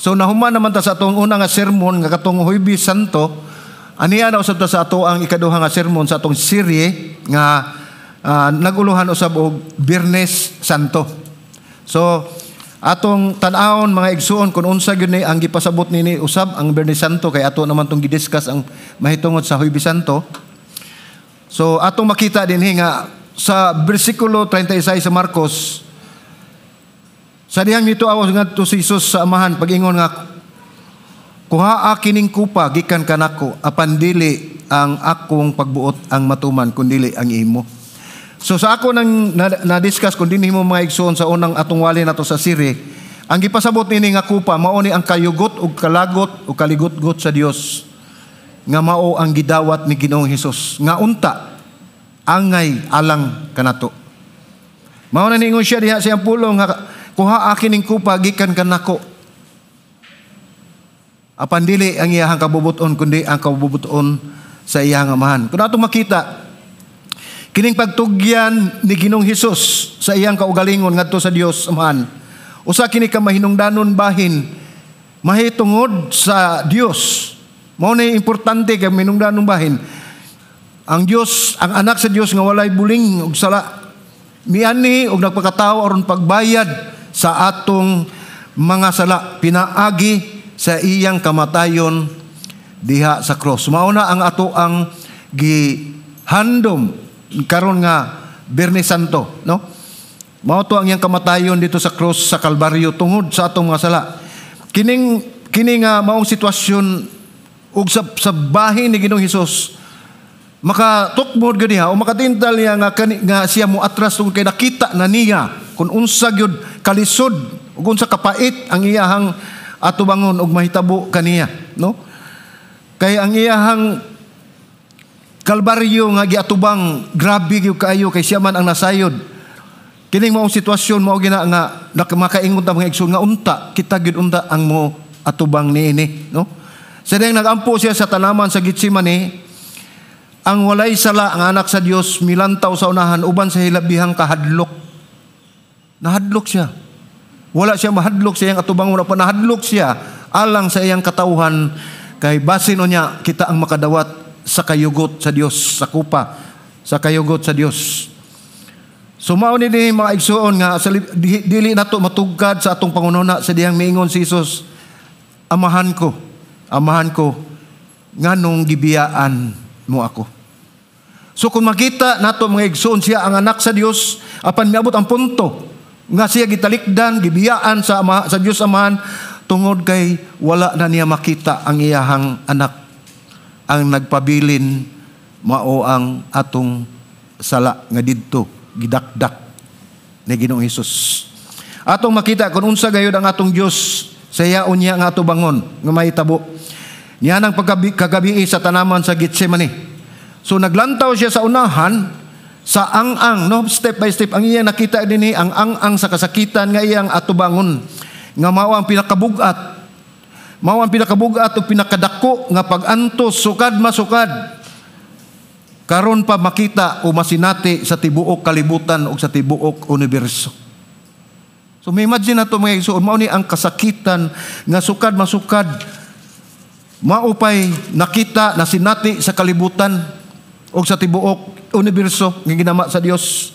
So nahuman naman ta sa atong una nga sermon nga katong Huwebes Santo, aniya na usab ta sa ato ang ikaduha nga sermon sa atong serye nga naguluhan usab og Biyernes Santo. So atong tan-awon mga igsuon kung unsa gyud ni ang gipasabot nini usab ang Biyernes Santo, kay ato naman tong gidiscuss ang mahitungod sa Huwebes Santo. So atong makita dinhi nga sa bersikulo 36 sa Marcos, sa dihang mituaw ngadto si Jesus sa amahan pag-ingon nga, kuhaa kining kupa gikan kanako, apan dili ang akong pagbuot ang matuman kundi ang imo. So sa ako nang na-discuss kung dinhi mo mga igsoon sa unang atong wali nato sa siri, ang gipasabot nini nga kupa mao ni ang kayugot ug kalagot ug kaligot-got sa Dios, nga mao ang gidawat ni Ginoong Hesus nga unta angay alang kanato. Mao na ningon siya diha sa iyang pulong nga, kuha kining kupa gikan kanako, apan dili ang iyang kabubuton kundi ang kabubuton sa iyang amahan. Kung atong makita kining pagtugyan ni Ginoong Hesus sa iyang kaugalingon ngadto sa Dios Amahan, usa kini ka mahinungdanon bahin mahitungod sa Dios. Mao ni importante kay mahinungdanon bahin. Ang Dios, ang anak sa Dios nga walay buling ug sala, miani og nagpakatawo aron pagbayad sa atong mga sala, pinaagi sa iyang kamatayon diha sa cross. Mao na ang ato ang gihandom karon nga Biyernes Santo, no? Mao to ang iyang kamatayon dito sa cross sa Kalbaryo tungod sa atong mga sala. Kining nga maong sitwasyon ug sa bahin ni Ginoong Hesus, makatukmod gani ha o makatintal niya nga siya mo atras tungod kay nakita na niya kung unsa gyud kalisod ug unsa kapait ang iyahang atubangon ug mahitabo kaniya, no? Kay ang iyahang Kalbaryo nga giatubang grabe gyud kaayo, kay siya man ang nasayod. Kining maong sitwasyon mao gina nga makaingon ta mga igsoon nga unta kita gyud unta ang mo atubang niini, no? Sa diyang nagampo siya sa tanaman sa Getsemani, ang walay sala ang anak sa Dios milantaw sa unahan uban sa hilabihang kahadlok. Nahadlok siya. Wala siya mahadlok sa iyang atubang, wala pa nahadlok siya alang sa iyang katauhan, kay basin o niya kita ang makadawat sa kayugot sa Dios, sa kupa sa kayugot sa Dios. So mao ni mga igsoon nga dili nato matugkad sa atong pangununa sa dihang miingon si Jesus, amahan ko nganong gibiyaan mo ako. So kung makita nato mga igsoon siya ang anak sa Dios, apan miabot ang punto nga siya gitalikdan, gibiyaan sa Dios Amahan tungod kay wala na niya makita ang iyahang anak. Ang nagpabilin mao ang atong sala nga didto gidakdak ni Ginoong Hesus. Atong makita kung unsa gayud ang atong Dios sa yaon niya nga ato bangon nga mahitabo. Niya nang kagabi sa tanaman sa Getsemani. So naglantaw siya sa unahan sa ang-ang, no, step by step ang iyang nakita dinhi ang ang-ang sa kasakitan nga iyang atubangon nga mao ang pinakabugat. Mao ang pinakabugat o pinakadako nga pag-antos sukad masukad karon pa makita o masinati sa tibuok kalibutan o sa tibuok universo. So may imagine nato mga igsoon, mao ni ang kasakitan nga sukad masukad, mao pay nakita na sinati sa kalibutan o sa tibuok universo nga ginama sa Dios,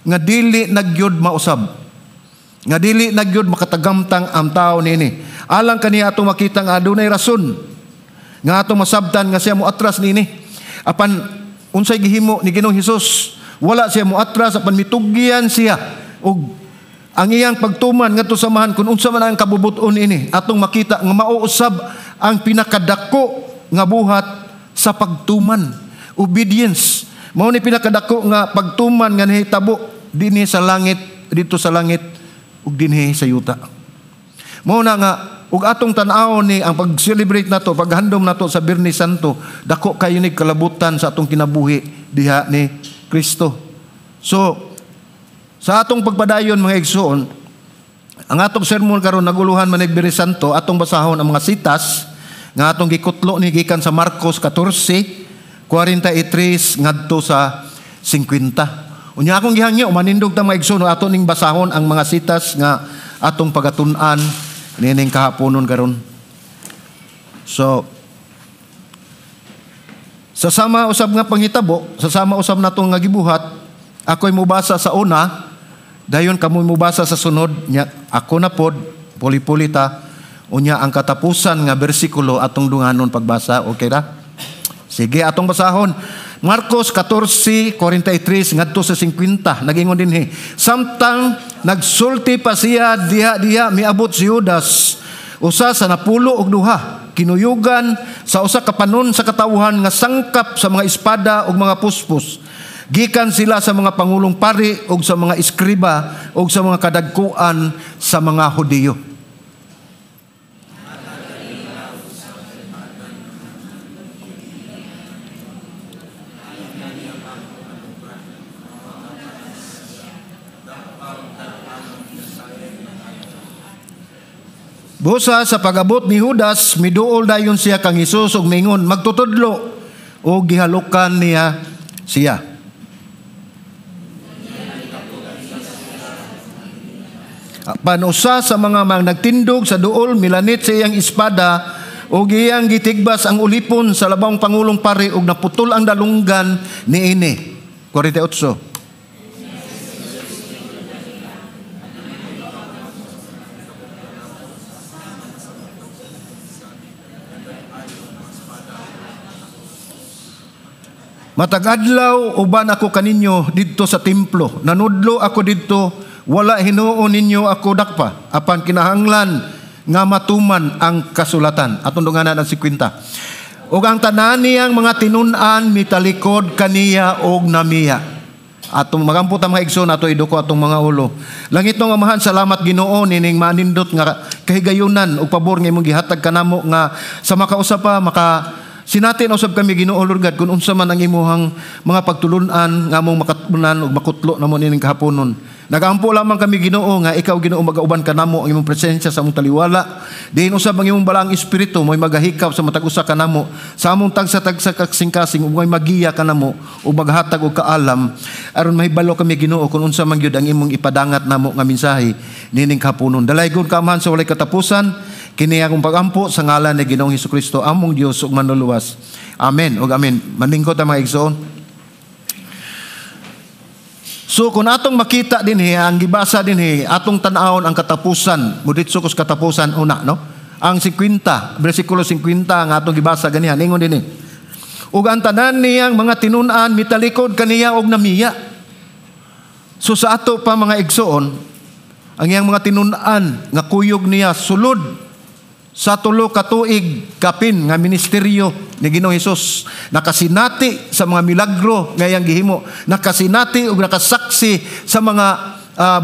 nga dili nagyod mausab, nga dili nagyod makatagamtang ang tao nini. Alang kaniya atong makita nga adunay rason nga atong masabtan nga siya mo atras nini. Apan unsay gihimo ni Ginoong Hesus, wala siya mo atras, apan mitugyan siya og ang iyang pagtuman ngadto sa amahan kun unsa man ang kabubuton ini. Atong makita nga mao usab ang pinakadako nga buhat sa pagtuman, obedience. Mao ni pinakadako nga pagtuman nga nahitabo dinhi sa langit, dito sa langit ug dinhi sa yuta. Mao na nga ug atong tan-aw ni ang pag-celebrate nato, paghandom nato sa Biyernes Santo, dako kayo ni kalabutan sa atong kinabuhi diha ni Kristo. So sa atong pagpadayon mga igsoon, ang atong sermon karon naguluhan man ni Biyernes Santo, atong basahon ang mga sitas nga atong gikutlo ni gikan sa Marcos 14:43 ngadto sa 50. Unya akong gihangyo manindog ta mga igsoon, ato ning basahon ang mga sitas nga atong pagatun-an nining kahaponon karon. So sasama usab nga panghitabo, sasama usab nato nga gibuhat, ako'y mubasa sa una, dayon kamoy mubasa sa sunod, nya ako na pod puli-pulita unya ang katapusan nga bersikulo atong dunganon pagbasa. Okay ra? Sige, atong basahon. Marcos 14:43 ngadto sa 50 nagingon dinhi. Samtang nagsulti pa siya diha miabot si Judas, usa sa napulo og duha, kinuyugan sa usa ka panon sa katawhan nga sangkap sa mga espada ug mga puspos. Gikan sila sa mga pangulong pari ug sa mga iskriba ug sa mga kadagkuan sa mga Hudiyo. Busa sa pag-abot ni Judas, miduol dayon siya kang Hesus ug mingon, magtutudlo o gihalukan niya siya. Panusa sa mga nagtindog sa duol, milanit sa iyang espada o iyang gitigbas ang ulipon sa labang pangulong pari ug naputol ang dalunggan niini. 48. Matag-adlaw uban ako kaninyo didto sa templo. Nanudlo ako didto, wala hinuon ninyo ako dakpa. Apan kinahanglan nga matuman ang kasulatan. Atong dunganan ang 50. Ug ang tanan niyang mga tinun-an mitalikod kaniya og namiya. Atong magampot ang mga igsoon ato iduko atong mga ulo. Langit ng Amahan, salamat Ginoo nining manindot nga kahigayunan ug pabor nga imong gihatag kanamo nga sa makausap pa sinatin usab kami Ginoo Lord God kung unsa man ang imuhang mga pagtulunan nga among makatunan ug makutlo namo nining kahaponon. Nagampo lamang kami Ginoo nga ikaw Ginoo magauban kanamo ang imong presensya sa among taliwala. Diin usab ang imong balaang espiritu mo'y magahikaw sa matag usa kanamo sa among tagsa-tagsa kasing-kasing ug mo'y magiya kanamo ug maghatag og kaalam aron mahibalo kami Ginoo kung unsa man gyud ang imong ipadangat namo nga mensahe nining kahaponon. Dalaygon ka Amahan sa walay katapusan. Kini akong pagampo sa ngalan ni Ginoong Hesukristo among Dios ug manluluwas. Amen ug amen. Maningkot ang mga igsoon. So kung atong makita dinhi ang gibasa dinhi atong tan-awon ang katapusan, muditso kus katapusan una no. Ang 50, bersikulo 50 nga atong gibasa ganiha ningon dinhi. Ug ang tanan niyang mga tinun-an mitalikod kaniya og namiya. So sa ato pa mga igsoon, ang iyang mga tinun-an nga kuyog niya sulod sa tulo ka tuig kapin nga ministeryo ni Ginoong Hesus, nakasinati sa mga milagro nga iyang gihimo, nakasinati ug nakasaksi sa mga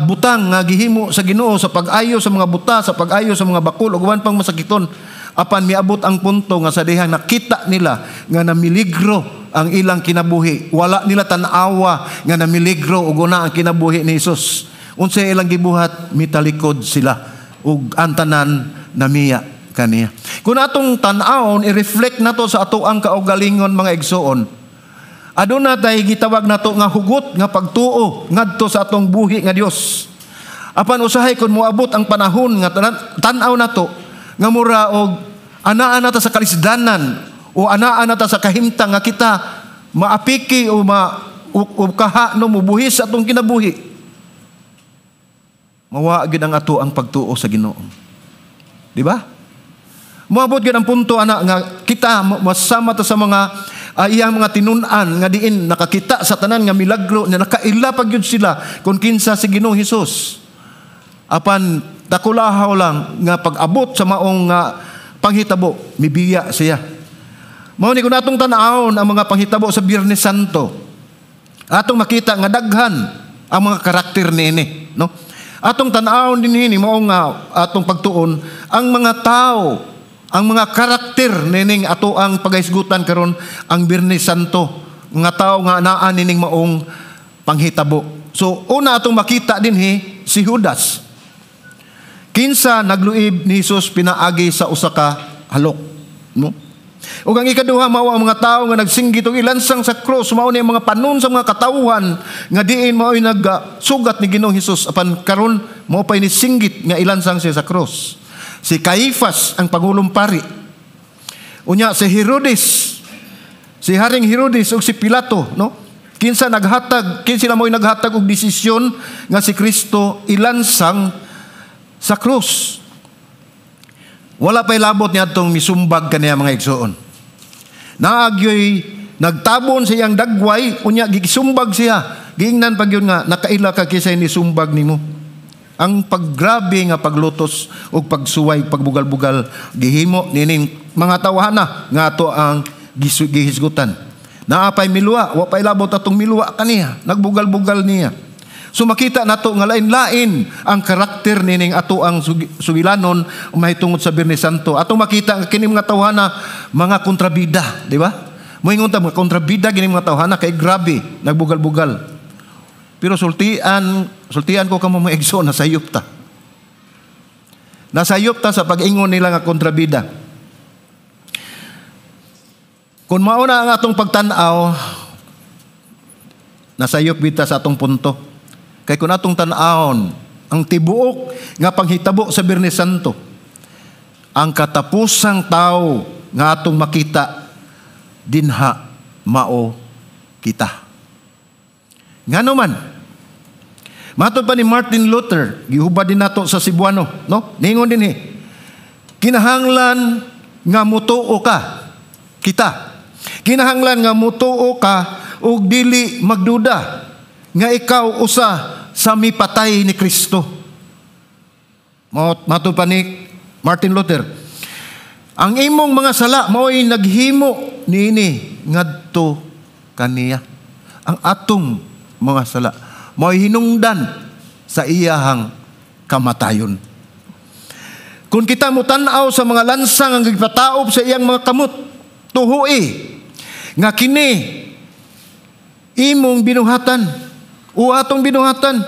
butang nga gihimo sa Ginoo, sa pag-ayo sa mga buta, sa pag-ayo sa mga bakul ug uban pang masakiton. Apan miabot ang punto nga sa dihang nakita nila nga namiligro ang ilang kinabuhi, wala nila tan-awa nga namiligro ug una ang kinabuhi ni Hesus. Unsay ilang gibuhat, mitalikod sila ug ang tanan namiya kaniya. Kung atong tan-awon i-reflect nato sa ato ang kaugalingon mga igsoon, aduna tay gitawag nato nga hugot nga pagtuo ngadto sa atong buhi nga Dios. Apan usahay kun moabot ang panahon nga tan-aw nato nga mura og anaa nata sa kalisdanan o anaa nata sa kahimtang nga kita maapiki o kaha no mubuhis sa atong kinabuhi. Mawa gid ang ato ang pagtuo sa Ginoo. Di ba? Moabot gid ang punto ana nga kita masama ta sa mga iyang mga tinun-an nga diin nakakita sa tanan nga milagro na nakaila pa gyud sila kung kinsa si Ginoong Hesus. Apan takulahaw lang nga pag-abot sa maong panghitabo mibiya siya. Mao ni kun atong tan-awon ang mga panghitabo sa Biyernes Santo, atong makita nga daghan ang mga karakter niini, no? Atong tan-awon dinhi mao nga atong pagtuon ang mga tao, ang mga karakter nining ato ang pagahisgutan karon ang Biyernes Santo nga tao nga anaa nining maong panghitabo. So una atong makita dinhi si Judas. Kinsa nagluib ni Hesus pinaagi sa usa ka halok, no? Ug ang ikaduha mao ang mga tao nga nagsinggit og ilansang sa krus, mao ni mga panon sa mga katawhan nga diin mao'y nagsugat ni Ginoong Hesus apan karon mao pay ni singgit nga ilansang siya sa krus. Si Caifas ang pangulong pari. Unya si Herodes, si Haring Herodes ug si Pilato, no? Kinsa sila mo'y naghatag og desisyon nga si Kristo ilansang sa krus. Wala pa'y labot niya itong misumbag kaniya mga igsoon. Naagyoy nagtabon sa iyang dagway, unya gigisumbag siya. Giingnan pag yun nga, nakaila ka kisay ni sumbag nimo. Ang paggrabe nga paglutos o pagsuway, pagbugal-bugal, gihimo nining mga tawhana nga ato ang gihisgutan. Naapay milwa, wapay labot atong milwa kaniya, nagbugal-bugal niya. So makita nato nga lain-lain ang karakter nining ato ang sugilanon mahitungod sa Biyernes Santo. Ato makita nga kini mga tawhana mga kontrabida, di ba? Moingon ta mga kontrabida kini mga tawhana kay grabe, nagbugal-bugal. Pero sultian ko kamo mga igsoon nasayop ta. Nasayop ta sa pag-ingon nila nga kontrabida. Kung mauna ang atong pagtanaw, nasayop bita sa atong punto. Kay kung atong tanawon, ang tibuok nga panghitabo sa Biyernes Santo, ang katapusang tao nga atong makita, dinha mao kita. Ngano man, matod pa ni Martin Luther, gihubad din nato sa Cebuano, no? Ningon din kinahanglan nga mutuo ka, kita. Kinahanglan nga mutuo ka ug dili magduda nga ikaw usa sa mipatay ni Kristo. Matod pa ni Martin Luther, ang imong mga sala mao'y naghimo niini ngadto kaniya. Ang atong mga sala mao'y hinungdan sa iyahang kamatayon. Kung kita mo tan-aw sa mga lansang ang gipataob sa iyang mga kamot, tuhui nga kini imong binuhatan o atong binuhatan.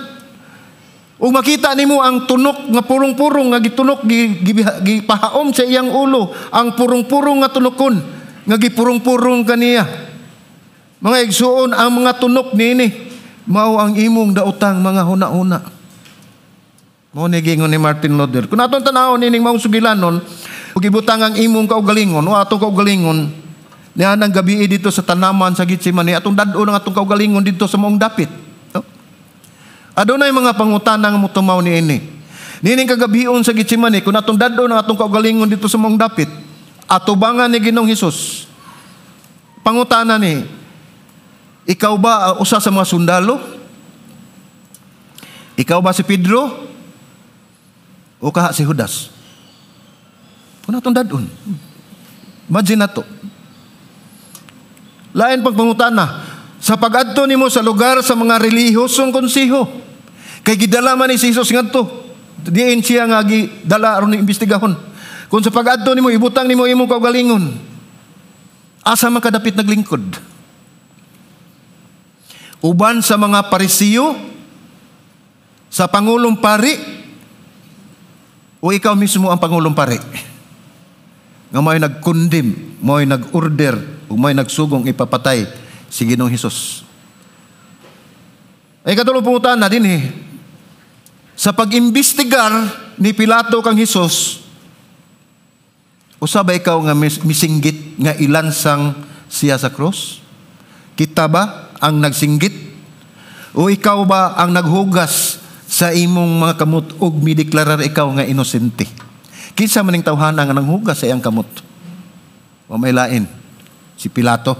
Ug makita nimo ang tunok nga purong-purong nga gitunok gipahaom sa iyang ulo, ang purong-purong nga tunokon nga gipurong-purong kaniya. Mga igsuon, ang mga tunok nini mao ang imong daotang mga huna-huna. Mao ni gingon ni Martin Luther. Kung atong tan-awon nining maong sugilanon, ug ibutang ang imong kaugalingon o atong kaugalingon niya nang gabi dito sa tanaman sa Getsemani, atong dad-o ng atong kaugalingon dito sa maong dapit. No? Adunay mga pangutana nga motumaw ni ini. Nining kagabion sa Getsemani, kung atong dad-o ng atong kaugalingon dito sa maong dapit, atubangan ni Ginoong Hesus. Pangutana ni, ikaw ba usa sa mga sundalo? Ikaw ba si Pedro? O kaha si Judas? Kung atong dad-on. Imagine na to. Lain pagpangutana, sa pag-adto nimo sa lugar sa mga relihiyosong konseho, kay gidala man ni Jesus ngadto, diin siya nga gidala aron imbestigahon. Kung sa pag-adto nimo ibutang nimo imong kaugalingon, asa man kadapit naglingkod? Uban sa mga Parisiyo, sa pangulong pari, o ikaw mismo ang pangulong pari? Nga may nag-condemn, may nag-order, o may nagsugong ipapatay si Ginoong Hesus. Ay katulong pungutan na din sa pag-imbestigar ni Pilato kang Hesus, usaba ikaw nga misinggit nga ilansang siya sa krus? Kita ba ang nagsinggit? O ikaw ba ang naghugas sa imong mga kamot ug mideklarar ikaw nga inosente? Kinsa maning tawhana nga nanghugas sa iyang kamot? O may lain? Si Pilato.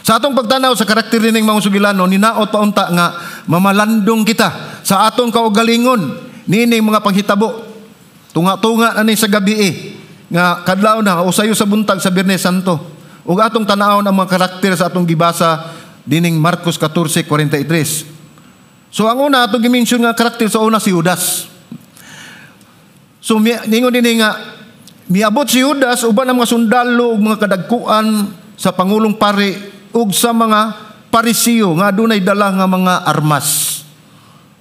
Sa atong pagtanaw sa karakter ning mga sugilanon, ninaot paunta nga mamalandong kita sa atong kaugalingon nining mga panghitabo. Tunga-tunga na ni sa gabi nga kadlaw na usayo sa buntag sa Biyernes Santo. Ug atong tan-awon ang mga karakter sa atong gibasa dining Marcos 14:43. So ang una atong gi-mention nga karakter sa una si Judas. So ningon din nga miabot si Judas uban ang mga sundalo ug mga kadagkuan sa pangulong pari ug sa mga Parisiyo nga adunay dala nga mga armas.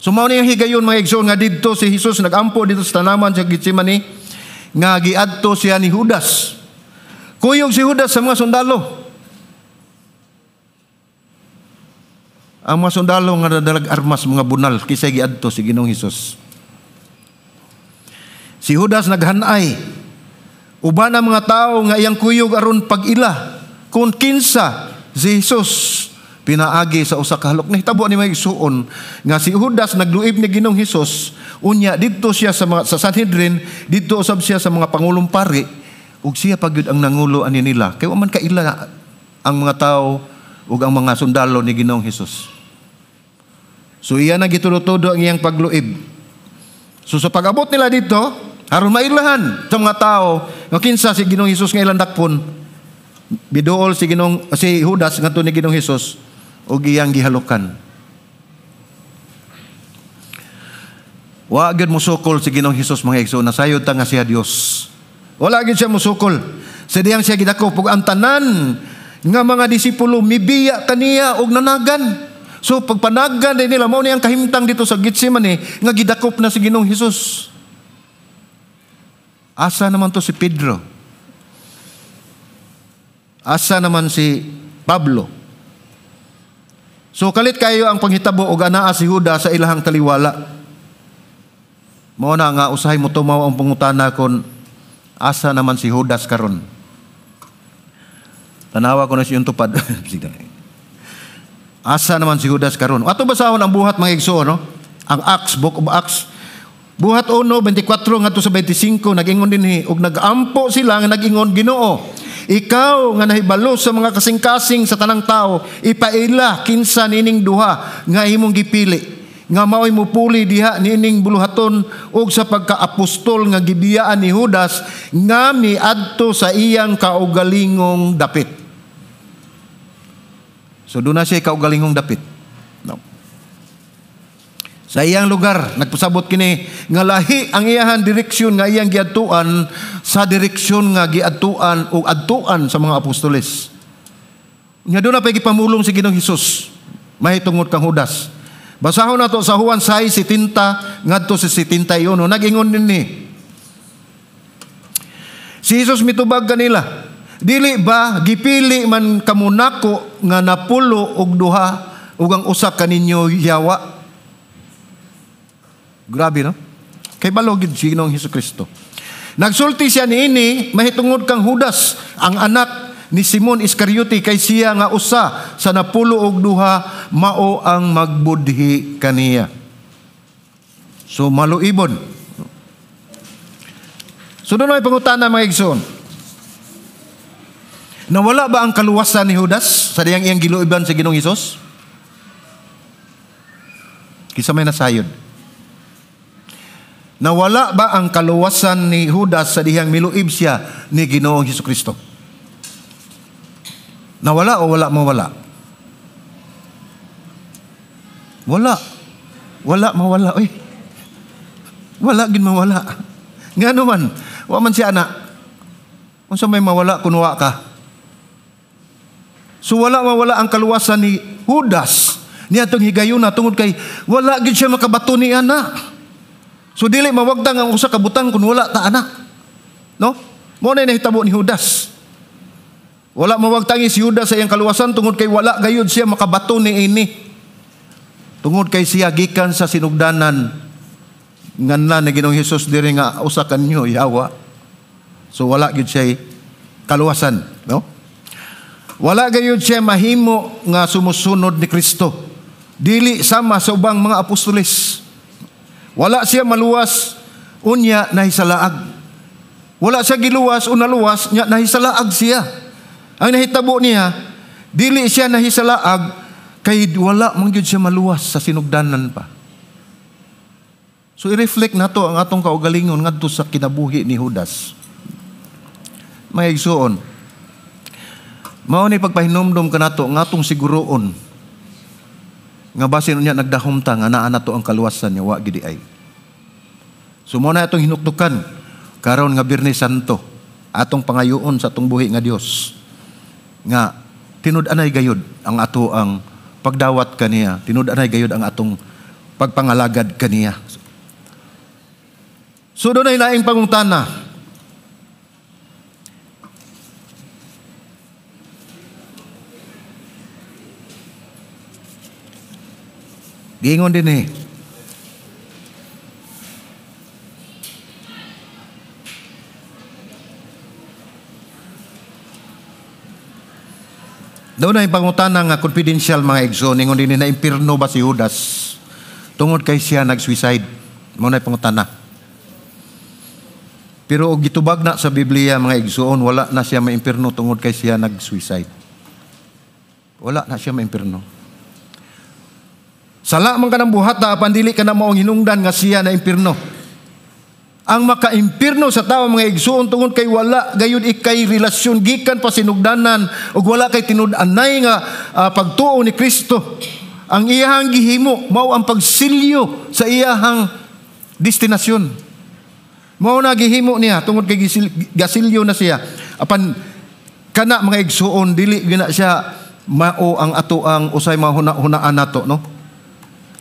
So mao ni higayon mga igsoon nga didto si Jesus nagampo dito sa tanaman sa Getsemani nga giadto siya ni Judas. Kuyog si Judas sa mga sundalo. Ang mga sundalo nga dalag armas mga bunal kisay giadto si Ginoong Hesus. Si Judas naghanay. Uban ang mga tao nga iyang kuyog aron pag-ila kung kinsa si Jesus pinaagi sa usa ka halok. Nahitabo ni may igsuon nga si Judas nagluib ni Ginoong Hesus, unya didto siya sa Sanhedrin, didto usab siya sa mga pangulong pari, ug siya pagyud ang nangulo ani nila. Kay wa man kaila ang mga tao ug ang mga sundalo ni Ginoong Hesus. So iyan na gitudo-tudo ang iyang pagluib. So sa pag-abot nila dito, aron mailahan sa mga tao nga kinsa si Ginoong Hesus nga ilang dakpon, biduol si Judas ngadto ni Ginoong Hesus ug iyang gihalukan. Wa gyud musukol si Ginoong Hesus mga igsoon, nasayod ta nga siya Dios. Wala gyud siya musukol. Sa diyang siya gidako ug ang tanan nga mga disipulo mibiya kaniya og nanagan. So pagpanagan din nila mao ni ang kahimtang dito sa Getsemane nga gidakop na si Ginoong Hesus. Asa naman to si Pedro? Asa naman si Pablo? So kalit kayo ang panghitabo og anaa si Judas sa ilahang taliwala. Mao na nga usahay mo tumaw ang pangutana kon asa naman si Judas karon. Tanawa ko na siyang tupad. Asa naman si Judas karon? Ato basahon ang buhat mga igsoon, no? Ang Acts, Book of Acts. Buhat 1:24 ngadto sa 25 nag-ingon dinhi ug nag-ampo sila nga nag-ingon, Ginoo, ikaw nga nahibalo sa mga kasing-kasing sa tanang tao, ipaila kinsa nining duha nga imong gipili nga mao'y mupuli diha nining buluhaton ug sa pagka-apostol nga gibiyaan ni Judas nga miadto sa iyang kaugalingong dapit. So doon na siya kaugalingong dapit. No. Sa iyang lugar, nagpasabot kini nga lahi ang iyahan direksyon nga iyang giadtuan sa direksyon nga giadtuan o adtuan sa mga apostoles. Nga doon na pa gipamulong si Ginoong Hesus, mahitungod kang Judas. Basahon na to sa Juan 6:70 ngadto sa 71, nag-ingon dinhi. Si Jesus mitubag kanila, dili ba gipili man kamo nako nga napulo og duha ug ang usa kaninyo yawa? Grabe, no? Kay balogid si Ginoong Hesukristo. Nagsulti siya niini mahitungod kang Judas, ang anak ni Simon Iscariote, kay siya nga usa sa napulo og duha mao ang magbudhi kaniya. So maluibon. So doon ay pangutana mga igsoon. Nawala ba ang kaluwasan ni Judas sa diyang iyang giluiban sa Ginoong Hesus? Kisa may nasayod. Nawala ba ang kaluwasan ni Judas sa diyang miluib siya ni Ginoong Hesukristo? Nawala o wala mawala? Wala. Wala mawala. Uy. Wala gin mawala. Nga naman, wa man siya anak. Kung sa may mawala, kunwa ka. So wala mawala ang kaluwasan ni Judas niya itong higayon na tungod kay wala gid siya makabato ni anak. So dili mawagdang ang usa ka butang kun wala ta anak. No? Mo na nahitabo ni Judas. Wala mawagtangi si Judas sa iyang kaluwasan tungod kay wala gayud siya makabato ni ini. Tungod kay siya gikan sa sinugdanan nganlan ni Ginoong Hesus diri nga usa kanyo yawa. So wala gid siya kaluwasan, no? Wala gayud siya mahimo nga sumusunod ni Kristo. Dili sama sa ubang mga apostoles. Wala siya maluwas unya nahisalaag. Wala siya giluwas o naluwas nya nahisalaag siya. Ang nahitabo niya, dili siya nahisalaag kay wala man gyud siya maluwas sa sinugdanan pa. So i-reflect nato ang atong kaugalingon ngadto sa kinabuhi ni Judas. May igsuon. Mao ni pagpahinumdum kanato ng atong siguroon nga basin unya nagdahumta nga naa nato ang kaluwasan niya wa gid ay. So mo na atong hinukdukan karon nga Biyernes Santo, atong pangayoon sa atong buhi nga Dios nga tinud-anay gayud ang ato ang pagdawat kaniya, tinud-anay gayud ang atong pagpangalagad kaniya. So doon ay laing pangutana. Giingon din Daw na yung pangutana nga confidential mga igsoon, ingon din na impirno ba si Judas? Tungod kay siya nag-suicide. Mo na yung pangutana. Pero og gitubag na sa Biblia mga igsoon, wala na siya maimpirno tungod kay siya nag-suicide. Wala na siya maimpirno. Sala man ka ng buhat na apan dili ka na maong hinungdan nga siya na impirno. Ang makaimpirno sa tao mga igsoon tungod kay wala gayud ikay relasyon gikan pa sinugdanan ug wala kay tinud-anay nga pagtuo ni Kristo. Ang iyahang gihimo mao ang pagsilyo sa iyahang destinasyon. Mao na gihimo niya tungod kay gasilyo na siya. Apan kana mga igsoon dili gina siya mao ang ato ang usay mahuna-hunaan nato, no?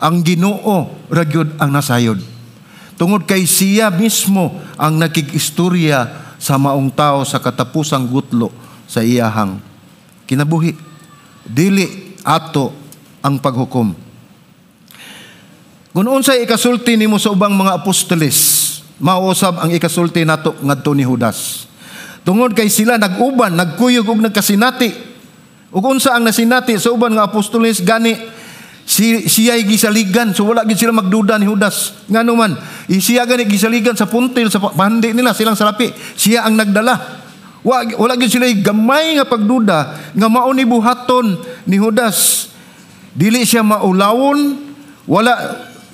Ang Ginoo ra gyud ang nasayod. Tungod kay siya mismo ang nakikistorya sa maong tao sa katapusang gutlo sa iyahang kinabuhi. Dili ato ang paghukom. Kung unsay ikasulti nimo sa ubang mga apostoles, mausab ang ikasulti nato ngadto ni Judas. Tungod kay sila nag-uban, nagkuyog ug nagkasinati. Ug unsa ang nasinati sa uban nga apostoles gani siya'y gisaligan, so wala gid sila magduda ni Judas. Ngano man, siya gani gisaligan sa puntil sa pahandi nila silang salapi. Siya ang nagdala. Wala gid sila gamay nga pagduda nga mao ni buhaton ni Judas. Dili siya maulawon, wala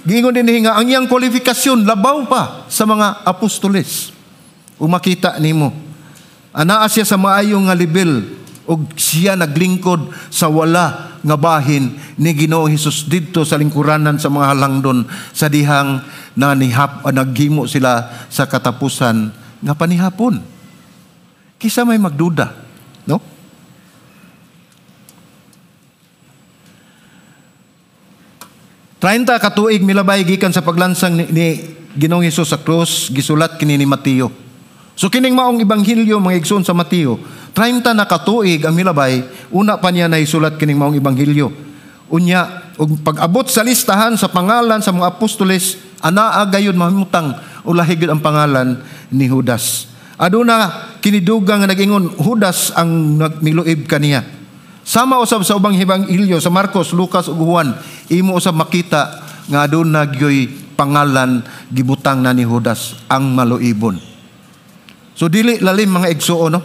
giingon din nga ang iyang kwalifikasyon labaw pa sa mga apostoles. O makita nimo, anaa siya sa maayong nga level ug siya naglingkod sa wala nga bahin ni Ginoong Hesus didto sa lingkuranan sa mga halangdon sa dihang naghimo sila sa katapusan nga panihapon. Kisa may magduda, no? Trainta katuig milabay gikan sa paglansang ni Ginoong Hesus sa krus, gisulat kini ni Mateo. So kining maong ebanghelyo mga igsoon sa Mateo, 30 na katuig ang milabay, una pa niya na isulat kining maong ebanghelyo. Unya, ug pag-abot sa listahan sa pangalan sa mga apostoles, anaa gayud mahimutang ulahi gyud ang pangalan ni Judas. Aduna kinidugang nga nag-ingon Judas ang nagmiluib kaniya. Sama usab sa ubang ebanghelyo sa Marcos, Lucas ug Juan, imo usab makita nga aduna gyoy pangalan gibutang na ni Judas ang maluibon. So dili lalim mga igsuon, no?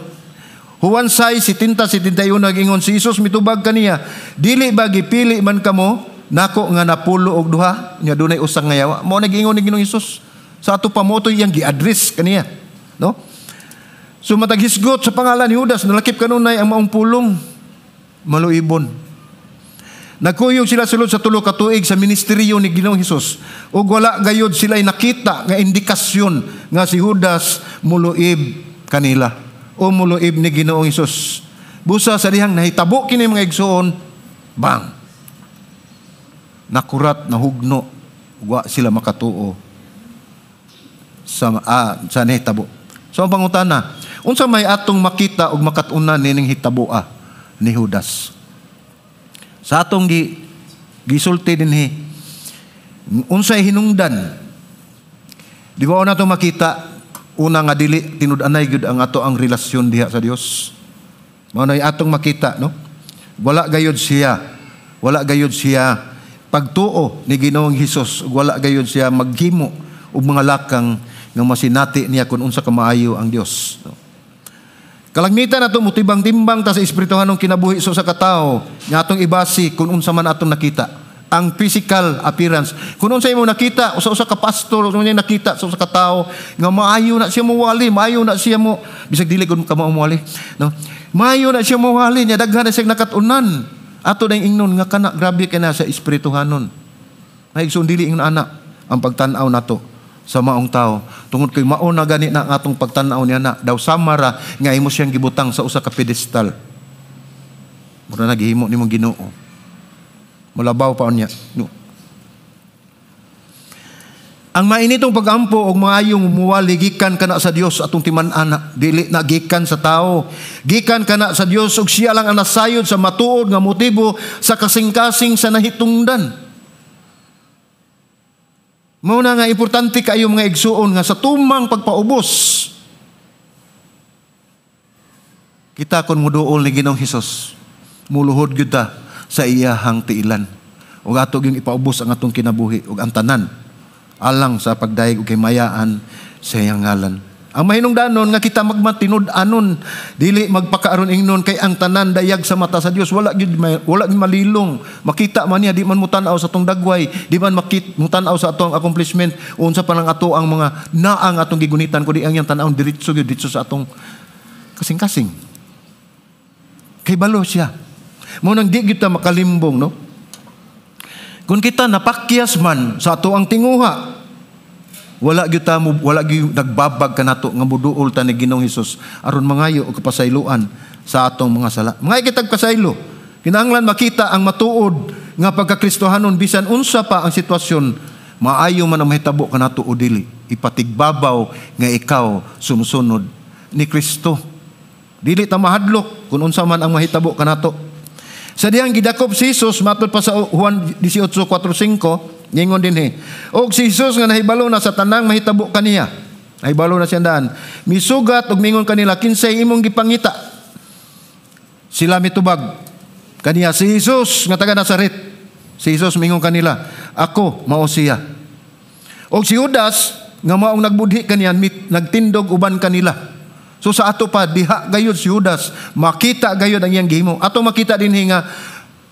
Juan 6:70-71 nag-ingon si Jesus mitubag kaniya, dili ba gipili man kamo nako nga napulo og duha nya dunay usa nga yawa. Mao nag-ingon ni Ginoong Hesus sa ato pamotoy yang gi-address kaniya, no? So matag hisgot sa pangalan ni Judas nalakip kanunay ang maong pulong maluibon. Nagkuyog sila sulod sa tulo ka tuig sa ministeryo ni Ginoong Hesus ug wala gayud sila'y nakita nga indikasyon nga si Judas muluib kanila o muluib ni Ginoong Hesus. Busa sa dihang nahitabo kini mga igsoon, bang, nakurat, nahugno, wa sila makatuo sa nahitabo. So ang pangutana, unsa may atong makita ug makatunan nining hitaboa ni Judas? Sa atong gisulti dinhi, unsay hinungdan? Di ba na to makita, una nga dili tinud-anay gyud ang ato ang relasyon diha sa Dios. Mao nay atong makita, no? Wala gayud siya pagtuo ni Ginoong Hesus, wala gayud siya maghimo og mga lakang nga masinati niya kun unsa ka maayo ang Dios, no? Kalagmitan nato mutibang timbang ta sa espirituhanong kinabuhi sa katao nga atong ibasi kung unsa man atong nakita. Ang physical appearance. Kung unsa imo nakita usa ka pastor, usa man nakita sa usa ka tawo nga maayo na siya muwali, maayo na siya mo bisag dili kun ka muwali, no? Maayo na siya muwali nya daghan na siya nakatunan. Ato dayng ingnon nga kana grabe kay na sa espirituhanon. Maigsoon dili ingon ana ang pagtan-aw nato sa maong tao. Tungod kay mao na gani na atong pagtan-aw niya na daw samara nga imo siyang gibutang sa usa ka pedestal. Mura naghimo nimong Ginoo. Mulabaw pa niya. No. Ang mainitong pag-ampo og maayong muwali gikan kana sa Dios atong timan-ana, dili na gikan sa tao. Gikan kana sa Dios ug siya lang ang nasayod sa matuod nga motibo sa kasing-kasing sa nahitungdan. Mao na nga importante kayo mga igsuon nga sa tumang pagpaubos kita kon muduol ni Ginoong Hesus muluhod gyud ta sa iyahang tiilan. Ug ato gyud ipaubos ang atong kinabuhi ug ang tanan alang sa pagdayeg ug kahimayaan sa iyang ngalan. Ang mahinungdanon nga kita magmatinud-anon, dili magpakaaron ingnon kay ang tanan dayag sa mata sa Dios, wala gyud malilong. Makita man niya, di man mutan-aw sa atong dagway, di man mutan-aw sa atong accomplishment, unsa pa lang ato ang mga naang atong gigunitan, kundi ang yang tan-awon diretso gyud dito sa atong kasing-kasing. Kay balo siya. Mo nang di kita makalimbong, no? Kung kita napakyas man sa ato ang tinguha, wala gyud nagbabag kanato nga muduol ta ni Ginoong Hesus aron mangayo og kapasayloan sa atong mga sala. Mga kitag kasaylo, kinahanglan makita ang matuod nga pagkakristohanon bisan unsa pa ang sitwasyon, maayo man ang mahitabo kanato o dili. Ipatigbabaw nga ikaw sumusunod ni Kristo. Dili ta mahadlok kung unsa man ang mahitabo kanato. Sa diyang gidakop si Jesus matod pa sa Juan 18:4-5, ningon din og si Jesus nga nahibalo na sa tanang mahitabo kaniya, nahibalo na siya daan, misugat og mingon kanila, kinsay imong gipangita? Sila mitubag kaniya, si Jesus nga taga Nazaret. Si Jesus mingon kanila, ako mao siya. Og si Judas nga maong nagbudhi kaniya, nagtindog uban kanila. So sa ato pa diha gayud si Judas, makita gayud ang iyang gihimo. Ato makita din nga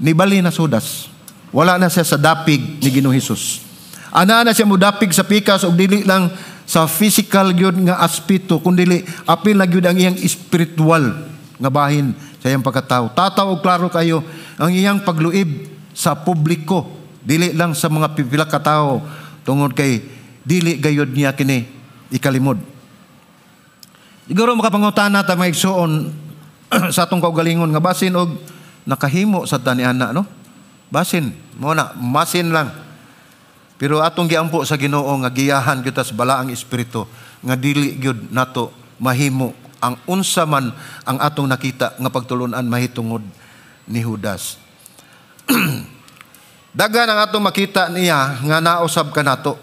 nibali na si Judas. Wala na siya sa dapig ni Ginoong Hesus. Ana na siya mudapig sa pikas og dili lang sa physical gyud nga aspeto, kundi apil na gyud ang iyang spiritual nga bahin sa iyang pagkatao. Tataw og klaro kayo ang iyang pagluib sa publiko, dili lang sa mga pipila ka tawo, tungod kay dili gayud niya kini ikalimod. Siguro makapangutana ta mga igsoon sa atong kaugalingon nga basin og nakahimo sa taniana, no? Basin mo na, masin lang. Pero atong giampo sa Ginoo nga giyahan gyud ta sa balaang espiritu nga dili gyud nato mahimo ang unsa man ang atong nakita nga pagtulon-an mahitungod ni Judas. Dagan ang atong makita niya nga nausab kanato.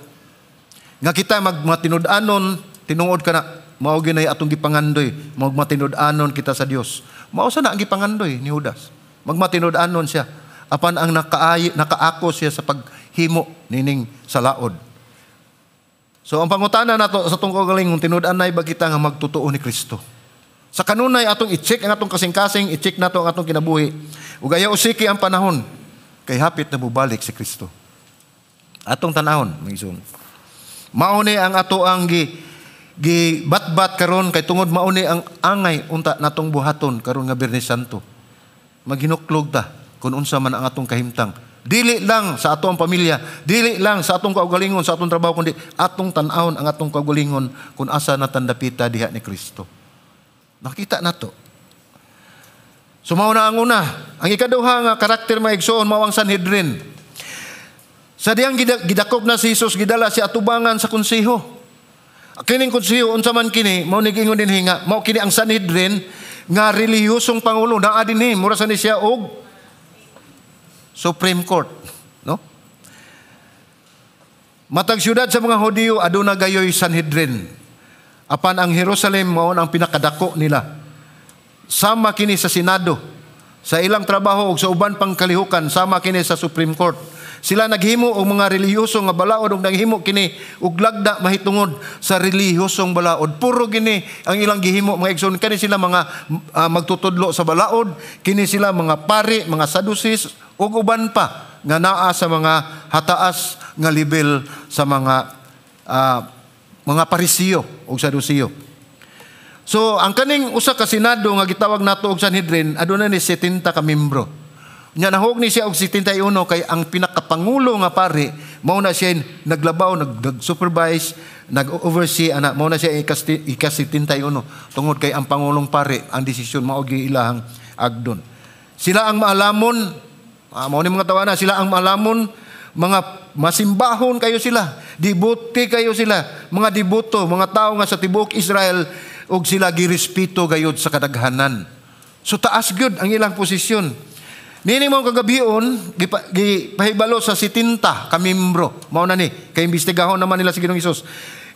Nga kita magmatinud-anon tinuod kana mao ginay atong gipangandoy, magmatinud-anon kita sa Dios. Mao sa na ang gipangandoy ni Judas. Magmatinud-anon siya apan ang nakaako siya sa paghimo nining sa laod. So ang pangutana nato sa tungkol galing tinud-anay ba kita nga magtotoo ni Kristo. Sa kanunay atong i-check ang atong kasing-kasing, i-check nato ang atong kinabuhi. Ug ayaw usiki ang panahon kay hapit na mubalik si Kristo. Atong tanahon, mga igsoon. Mao ni ang ato ang gibatbat karon kay tungod mao ni ang angay unta natong buhaton karon nga Biyernes Santo. Maghinuklog ta kung unsa man ang atong kahimtang. Dili lang sa atong pamilya, dili lang sa atong kaugalingon, sa atong trabaho, kundi atong tan-awon ang atong kaugalingon kung asa natandapita diha ni Kristo. Nakita nato. So mao na ang una. Ang ikaduha nga karakter maigsoon mao ang Sanhedrin. Sa diyang gidakop na si Jesus, gidala si atubangan sa konseho. Kining konseho unsa man kini, mao ni gingon dinhi nga mao kini ang Sanhedrin nga relihiyosong pangulo naa dinhi mura sa ni siya og Supreme Court, no? Matag syudad sa mga Hudiyo aduna gayoy Sanhedrin. Apan ang Jerusalem mao ang pinakadako nila. Sama kini sa Senado, sa ilang trabaho ug sa uban pang kalihukan, sama kini sa Supreme Court. Sila naghimo og mga relihiyosong nga balaod ug naghimo kini og lagda mahitungod sa relihiyosong balaod. Puro gini ang ilang gihimo mga igsoon. Kini sila mga magtutudlo sa balaod, kini sila mga pari, mga Sadducees ug uban pa nga naa sa mga hataas nga level sa mga Parisiyo ug Sadusiyo. So ang kaning usa ka Senado nga gitawag nato og Sanhedrin aduna ni 70 ka membro. Nya nahog ni siya og 71 kay ang pinakapangulo nga pari mao na siya naglabaw, nag-supervise, nag-oversee ana, mao na siya ika-71 tungod kay ang pangulong pari ang desisyon mao gi ilahang agdon. Sila ang maalamon, mao ni mga tawana, sila ang maalamon, mga masimbahon kayo sila, dibote kayo sila, mga diboto, mga tao nga sa tibuok Israel ug sila girespeto gayud sa kadaghanan. So taas gyud ang ilang posisyon. Nini mo kagabion, gipahibalo sa 70 ka membro. Mao na ni, kay imbestigahon naman nila si Ginoong Hesus.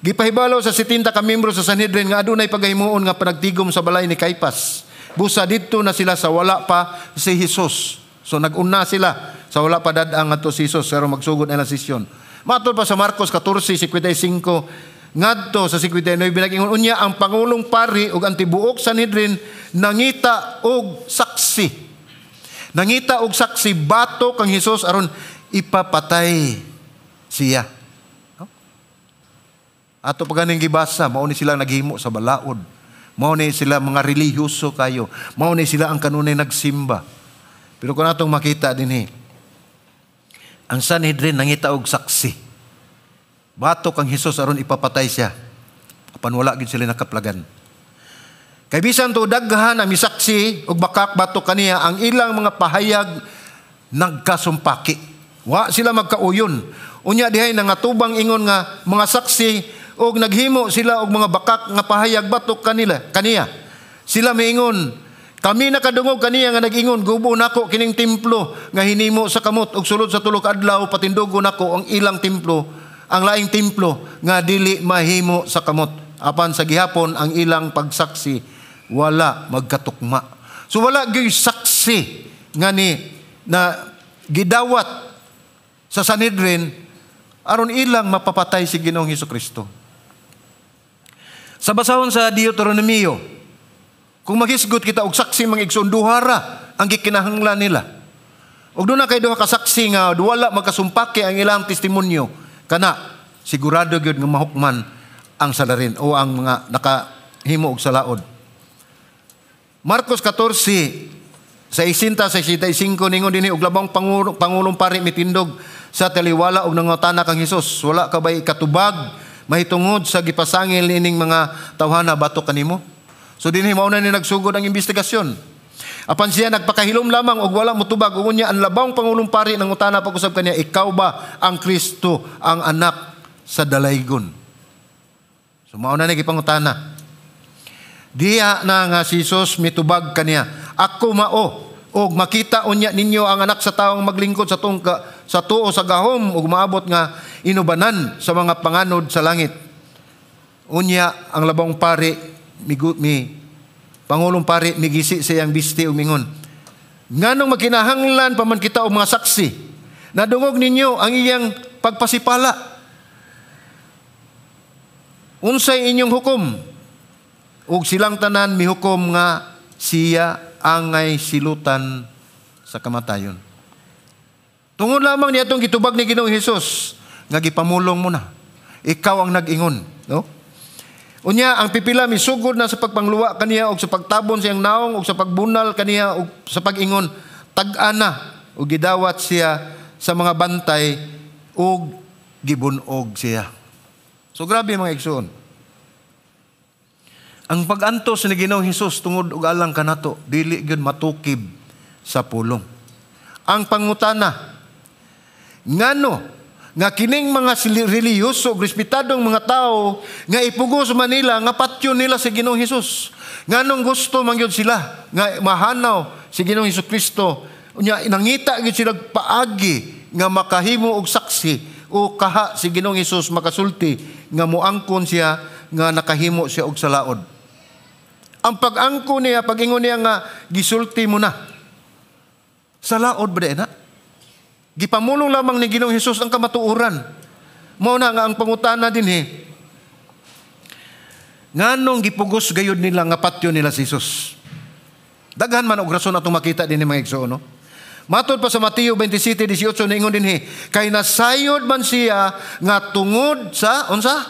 Gipahibalo sa 70 ka membro sa Sanhedrin nga adunay paghimuon nga panagtigom sa balay ni Caiphas. busa dito na sila sa wala pa si Jesus. So nag-una sila sa wala pa dadang ato si Jesus, pero magsugod na sisyon. Matod pa sa Marcos 14:55 ngadto sa 59 nag-ingon unya ang pangulong pari ug ang tibuok Sanhedrin nangita og saksi. Nangita og saksi bato kang Jesus aron ipapatay siya. Ato pa ganing gibasa, mao ni sila naghimo sa balaod. Mao ni sila mga relihiyoso kayo. Mao ni sila ang kanunay nagsimba. Pero kung atong makita dinhi, ang Sanhedrin nangita og saksi. Bato kang Jesus aron ipapatay siya. Apan wala gid sila nakaplagan. Kay bisan to daghan ang misaksi ug bakak bato kaniya, ang ilang mga pahayag nagkasumpaki. Wa sila magkauyon. Unya dihay nangatubang ingon nga mga saksi ug naghimo sila og mga bakak nga pahayag batok kaniya. Sila miingon, kami nakadungog kaniya nga nag-ingon, gubo nako kining templo nga hinimo sa kamot ug sulod sa tulo ka adlaw patindugo nako ang ilang templo, ang laing templo nga dili mahimo sa kamot. Apan sa gihapon ang ilang pagsaksi wala magkatukma. So wala gyud saksi nga ni na gidawat sa Sanhedrin aron ilang mapapatay si Ginoong Hesukristo. Sa basahon sa Deuteronomio, kung maghisgot kita og saksi mga igsoon, duhara ang gikinahanglan nila. Og doon na kay duha ka saksi nga wala magkasumpaki ang ilang testimonyo, kana sigurado gyud nga mahukman ang salarin o ang mga nakahimo og salaod. Marcos 14 sa 65 ningon dinhi og labang pangulong pari mitindog sa taliwala og nangutana kang Hesus, wala ka bay katubag mahitungod sa gipasangil nining mga tawhana bato kanimo? So dinhi mao na ni nagsugod ang investigasyon. Apan siya nagpakahilom lamang og wala motubag ug unya ang labang pangulong pari nangutana pag-usab kaniya, ikaw ba ang Kristo, ang anak sa dalaygon? So mao na ni gipangutana. Diya na nga si Jesus mitubag kaniya, ako mao, og makita unya ninyo ang anak sa taong maglingkod sa tuo sa gahom ug maabot nga inubanan sa mga panganod sa langit. Unya ang labang pari pangulong pari migisi sa iyang bisti ug mingon, nganong makinahanglan pa man kita og mga saksi, nadungog ninyo ang iyang pagpasipala. Unsay inyong hukom? Ug silang tanan mihukom nga siya angay silutan sa kamatayon. Tungod lamang niya itong gitubag ni Ginoong Hesus, nga gipamulong mo na. Ikaw ang nag-ingon. No? Unya, ang pipila misugod na sa pagpangluwa kaniya o sa pagtabon siyang naong o sa pagbunal kaniya o sa pag-ingon, tag-ana o gidawat siya sa mga bantay o gibunog siya. So grabe mga igsoon. Ang pag-antos ni Ginoong Hesus tungod og alang kanato, dili gyud matukib sa pulong. Ang pangutana, ngano nga kining mga relihiyoso, respetadong mga tao nga ipugos Manila nga patyon nila si Ginoong Hesus. Nganong gusto man gyud sila nga mahanaw si Ginoong Hesukristo. Unya nangita gyud sila paagi nga makahimo og saksi o kaha si Ginoong Hesus makasulti nga moangkon siya nga nakahimo siya og salaod. Ang pag-angko niya, pag-ingon niya nga gisulti mo na. Salaod ba na? Gipamulong lamang ni Ginoong Hesus ang kamatuoran. Mao na nga ang pangutana din nganong gipugos gayud nila nga patyo nila si Hesus. Daghan man og rason atong makita din ni mga igsoon, no? Matod pa sa Mateo 27:18 ningon din kay nasayod man siya nga tungod sa unsa?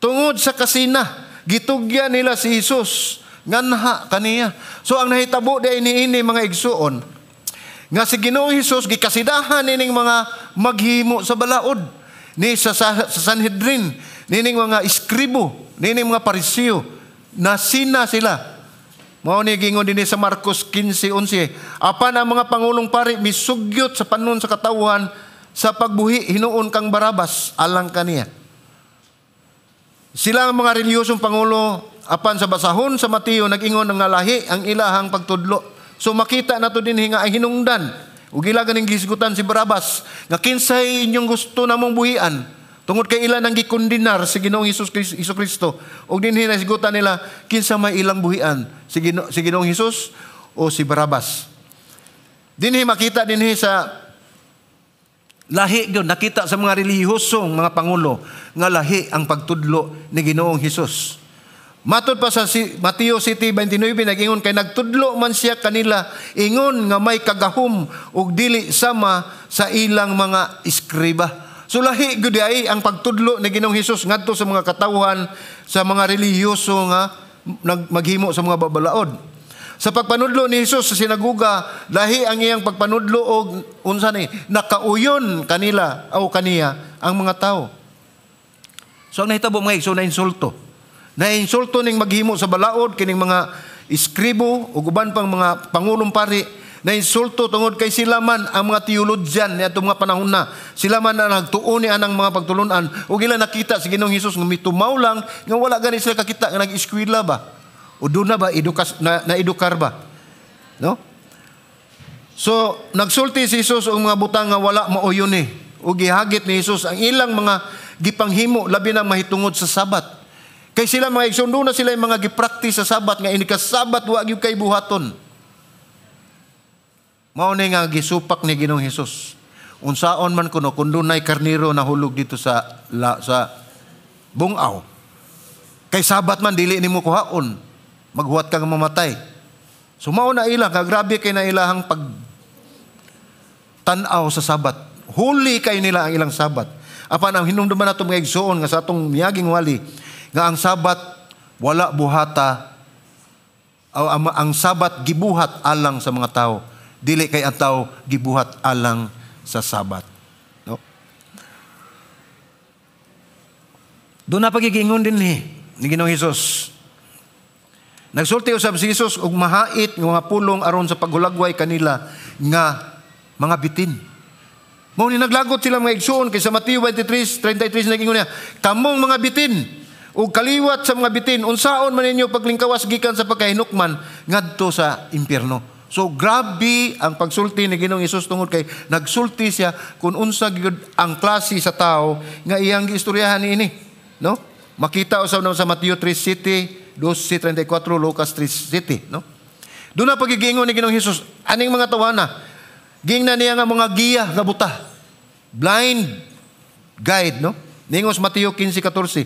Tungod sa kasina. Gitugyan nila si Hesus nganha kaniya. So ang nahitabo di ini mga igsuon nga si Ginoong Hesus gikasidahan nining mga maghimo sa balaod ni sa Sanhedrin, nining mga iskribo, nining mga Parisiyo, nasina sila. Mao ni gingon dinhi sa Marcos 15:11, apan ang mga pangulong pari misugyot sa panon sa katawhan sa pagbuhi hinuon kang Barabas alang kaniya. Sila ang mga reliyosong pangulo, apan sa basahon sa Mateo nag-ingon nga lahi ang ilahang pagtudlo. So makita nato din nga ay hinungdan ug ila ganing gisgutan si Barabas nga kinsay inyong gusto namong buhian, Tungod kay ilan ang gikondinar si Ginoong Hesus Kristo. O dinhi nasigutan nila, kinsa may ilang buhian, si Ginoong Hesus o si Barabas. Dinhi makita dinhi sa lahi gyud, nakita sa mga relihiyosong mga pangulo nga lahi ang pagtudlo ni Ginoong Hesus. Matod pa sa Mateo 7:29 nag-ingon kay nagtudlo man siya kanila ingon nga may kagahom ug dili sama sa ilang mga iskriba. So lahi gyud ay ang pagtudlo ni Ginoong Hesus ngadto sa mga katawhan, sa mga relihiyoso nga maghimo sa mga babalaod. Sa pagpanudlo ni Hesus sa sinaguga, lahi ang iyang pagpanudlo og unsa ni nakauyon kanila o kaniya ang mga tao. So ang nahitabo mga igsoon na insulto. Na insulto ning maghimo sa balaod kining mga iskribo ug uban pang mga pangulong pari. Na insulto tungod kay sila man ang mga teologyan niadto mga panahon na. Sila man ang nagtuon ni anang mga pagtulunan ug ila nakita si Ginoong Hesus nga mitumaw lang nga wala gani sila kakita nga nag-eskwela ba o doon na ba na-edukar ba, no? So nagsulti si Hesus og mga butang nga wala mauyon ni ug gihagit ni Hesus ang ilang mga gipanghimo labi na mahitungod sa Sabat. Kay sila mga igsundo na sila yung mga gipraktis sa Sabat nga ini ka Sabat wa gyud kay buhaton. Mao ni nga gisupak ni Ginoong Hesus. Unsaon man kuno kun dunay karniro na hulog dito sa bungaw. Kay Sabat man dili nimo kuhaon. Maghuwat kang mamatay. So mao na ila ka grabe kay na ilahang pag tan-aw sa Sabat. Huli kay nila ang ilang Sabat. Apan ang hinumduman nato mga igsoon nga sa atong miyaging wali nga ang Sabat wala buhata o ang Sabat gibuhat alang sa mga tao. Dili kay ang tao gibuhat alang sa Sabat, no? Doon na pagigingon din ni Ginoong Hesus. Nagsulti usab si Hesus og mahait ng mga pulong aron sa paghulagway kanila nga mga bitin. Mao ni naglagot sila mga igsoon kay sa Mateo 23:33 nagingon niya, kamong mga bitin ug kaliwat sa mga bitin unsaon man ninyo paglingkawas gikan sa pagkahinukman ngadto sa impierno. So grabe ang pagsulti ni Ginoong Hesus tungod kay nagsulti siya kung unsa gyud ang klase sa tao nga iyang giistoryahan niini, no? Makita usab na sa Mateo 3:7, 12:34, Lucas 3:7, no? Doon na pagigingon ni Ginoong Hesus aning mga tawana. Gingna niya nga mga giya nga buta. Blind guide, no? Ningos Mateo 15:14.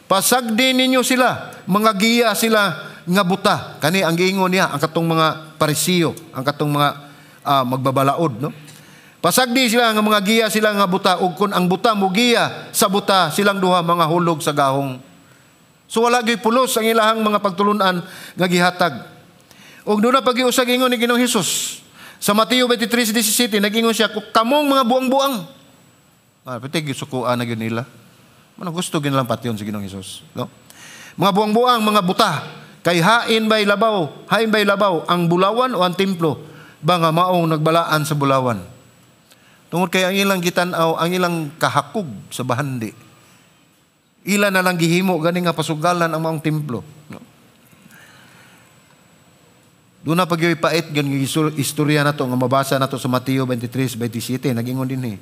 Pasagdi ninyo sila, mga giya sila nga buta. Kani ang giingon niya ang katong mga parisiyo, ang katong mga magbabalaod, no? Pasagdi sila nga mga giya sila nga buta ug kun ang buta mo giya sa buta silang duha mga hulog sa gahong. So wala gyud pulos ang ilahang mga pagtulunan nga gihatag. Ug doon na pag-iusag ingon ni Ginoong Hesus sa Mateo 23:17 nagingon siya kamong mga buang-buang. Pati gisukuan na gyud nila. Ano gusto ginilang patyon si Ginoong Hesus, no? Mga buang-buang, mga buta. Kay hain bay labaw ang bulawan o ang templo ba nga maong nagbalaan sa bulawan. Tungod kay ang ilang gitan-aw, ang ilang kahakog sa bahandi. Ila na lang gihimo gani nga pasugalan ang maong templo, no? Doon na pag pait gan istorya nato nga mabasa nato sa Mateo 23:27 nagingon dinhi.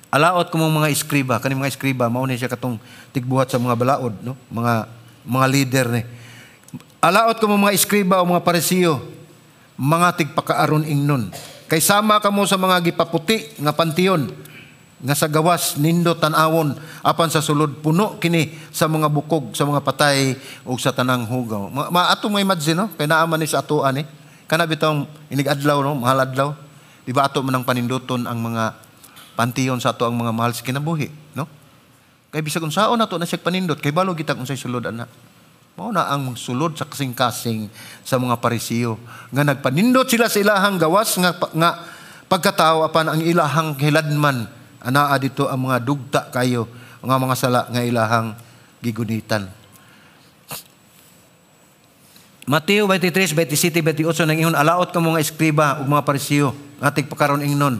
Alaot ko mga iskriba, kani mga iskriba mao ni siya katong tigbuhat sa mga balaod, no? Mga leader ni. Alaot ko mga iskriba o mga parisiyo, mga tigpakaaron ingnon. Kay sama kamo sa mga gipaputi nga pantiyon nga sa gawas nindo tan-awon apan sa sulod puno kini sa mga bukog, sa mga patay o sa tanang hugaw. Maato may imagine, no? Kay naaman ni sa atuan ni. Kana bitong inig-adlaw, no? Mahal adlaw. Di ba ato man ang paninduton ang mga pantiyon sa ato ang mga mahal sa kinabuhi, no? Kay bisag unsaon nato na siya panindot kay balo kita unsay sulod ana. Mao na ang sulod sa kasing-kasing sa mga parisiyo nga nagpanindot sila sa ilahang gawas nga pagkatao apan ang ilahang hiladman anaa dito ang mga dugta kayo nga mga sala nga ilahang gigunitan. Mateo 23:27-28 nang ingon alaot ka mga eskriba ug mga parisiyo nga tigpakaron ingnon.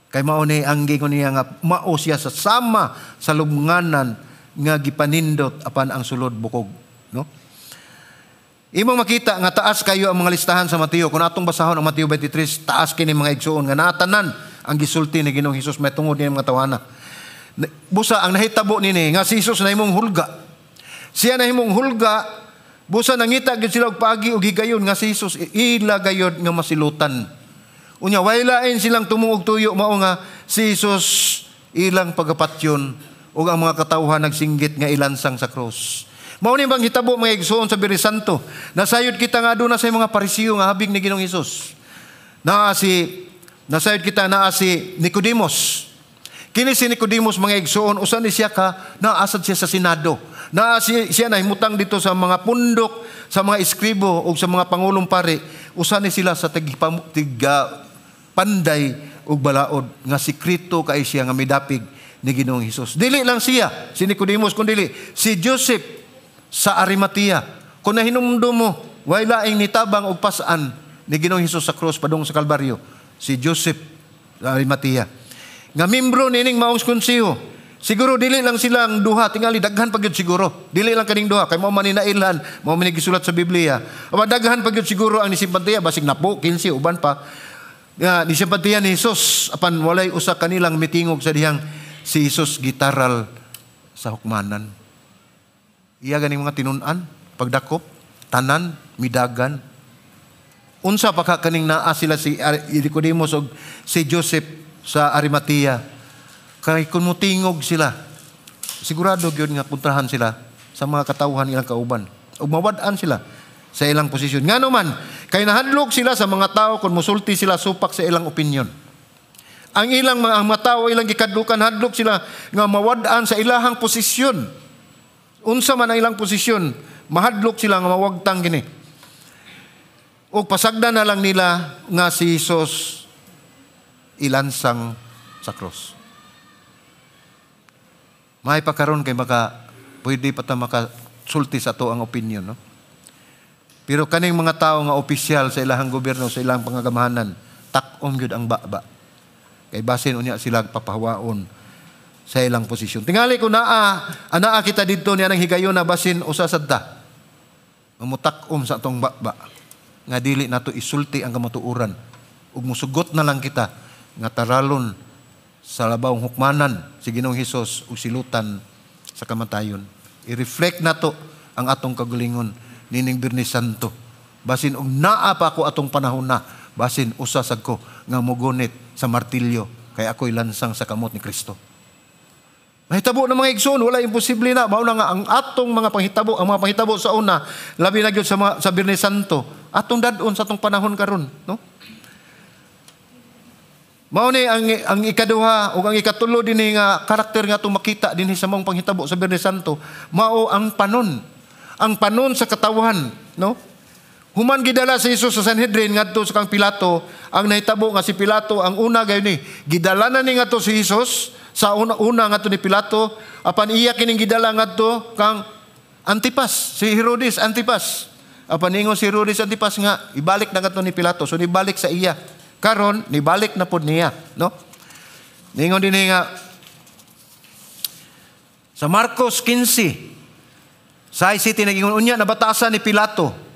Kay mao ni ang gingon niya nga mao siya sa sama sa lubnganan nga gipanindot apan ang sulod bukog, no? Imong makita nga taas kayo ang mga listahan sa Mateo. Kung atong basahon ang Mateo 23, taas kini mga igsuon nga natanan ang gisulti ni Ginoong Hesus may tungod niya mga tawana. Busa ang nahitabo nini nga si Jesus na himong hulga. Siya na himong hulga, busa nangita gyud sila og paagi ug higayon nga si Jesus ila gayod nga masilutan. Unya way lain silang tumuog tuyo mao nga si Jesus ilang pagapatyon ug ang mga katawhan nagsinggit nga ilansang sa cross. Mao ni bang hitabo mga igsoon sa Biyernes Santo. Nasayod kita nga aduna sa mga Parisiyo nga habig ni Ginoong Hesus. Nasayod kita naa si Nicodemos. Kini si Nicodemos mga igsoon, usa ni siya ka naasad siya sa Senado. Siya na himutang dito sa mga pundok, sa mga eskribo o sa mga pangulong pare. Usa ni sila sa panday ug balaod nga sikreto kay siya nga midapig ni Ginoong Hesus. Dili lang siya, si Nicodemos, kundi si Joseph sa Arimatea. Kung nahinumdum mo, way laing nitabang og pasaan ni Ginoong Hesus sa cross padung sa Kalbaryo, si Joseph sa Arimatea. Nga membro nining maong konseho. Siguro dili lang silang duha, tingali daghan pa gyud siguro. Dili lang kaning duha kay mao man ninailan, mao man gisulat sa Biblia. Aba daghan pa gyud siguro ang nisimpatiya basig napo 15 uban pa. Nga nisimpatiya ni Hesus apan walay usa kanilang mitingog sa dihang si Hesus gitaral sa hukmanan. Iya ganing mga tinun-an, pagdakop, tanan, midagan. Unsa pa ka kaning naa sila si Nicodemos og si Joseph sa Arimatea. Kay kung mutingog sila, sigurado gyud nga puntahan sila sa mga katawhan ilang kauban. Ug mawad-an sila sa ilang posisyon. Ngano man, kay nahadlok sila sa mga tao kung musulti sila supak sa ilang opinion. Ang ilang mga tao ilang gikadlukan hadlok sila nga mawad-an sa ilahang posisyon. Unsa man ang ilang posisyon, mahadlok sila nga mawagtang gini. O pasagdan na lang nila nga si Jesus ilansang sa cross. May pagkaroon kay pwede pa ta makasulti sa to ang opinion, no? Pero kaning mga tao nga opisyal sa ilahang gobyerno, sa ilang pangagamahanan, tak-om gyud ang baba. Kay basin unya sila papahawaon sa ilang posisyon. Tingali ko anaa kita didto niya nang higayon na basin usa sadta. Mamutak-om sa atong baba. Nga dili nato isulti ang kamatuoran ug musugot na lang kita nga taralon sa labawong hukmanan si Ginoong Hesus ug silutan sa kamatayon. I-reflect nato ang atong kagalingon nining Biyernes Santo. Basin og naa pa ako atong panahon na, basin usa sad ko nga mogunit sa martilyo kay ako'y lansang sa kamot ni Kristo. Mahitabo na mga igsoon, wala imposible na. Mao na nga ang atong mga panghitabo, ang mga panghitabo sa una, labi na gyud sa Biyernes Santo, atong dadon sa atong panahon karon, no? Mao ni ang ikaduha ug ang ikatulo dinhi nga karakter nga atong makita dinhi sa mong panghitabo sa Biyernes Santo, mao ang panon. Ang panon sa katawhan, no? Human gidala si Jesus sa Sanhedrin ngadto sa kang Pilato, ang nahitabo nga si Pilato ang una gayon ni gidala na ni ngadto si Jesus sa una ngadto ni Pilato, apan iya kining gidala ngadto kang Antipas, si Herodes Antipas. Apan ningon si Herodes Antipas nga ibalik na ngadto ni Pilato, so nibalik sa iya. Karon nibalik na pud niya, no? Ningon din nga sa Marcos 15 sa city nagingon unya nabatasan ni Pilato.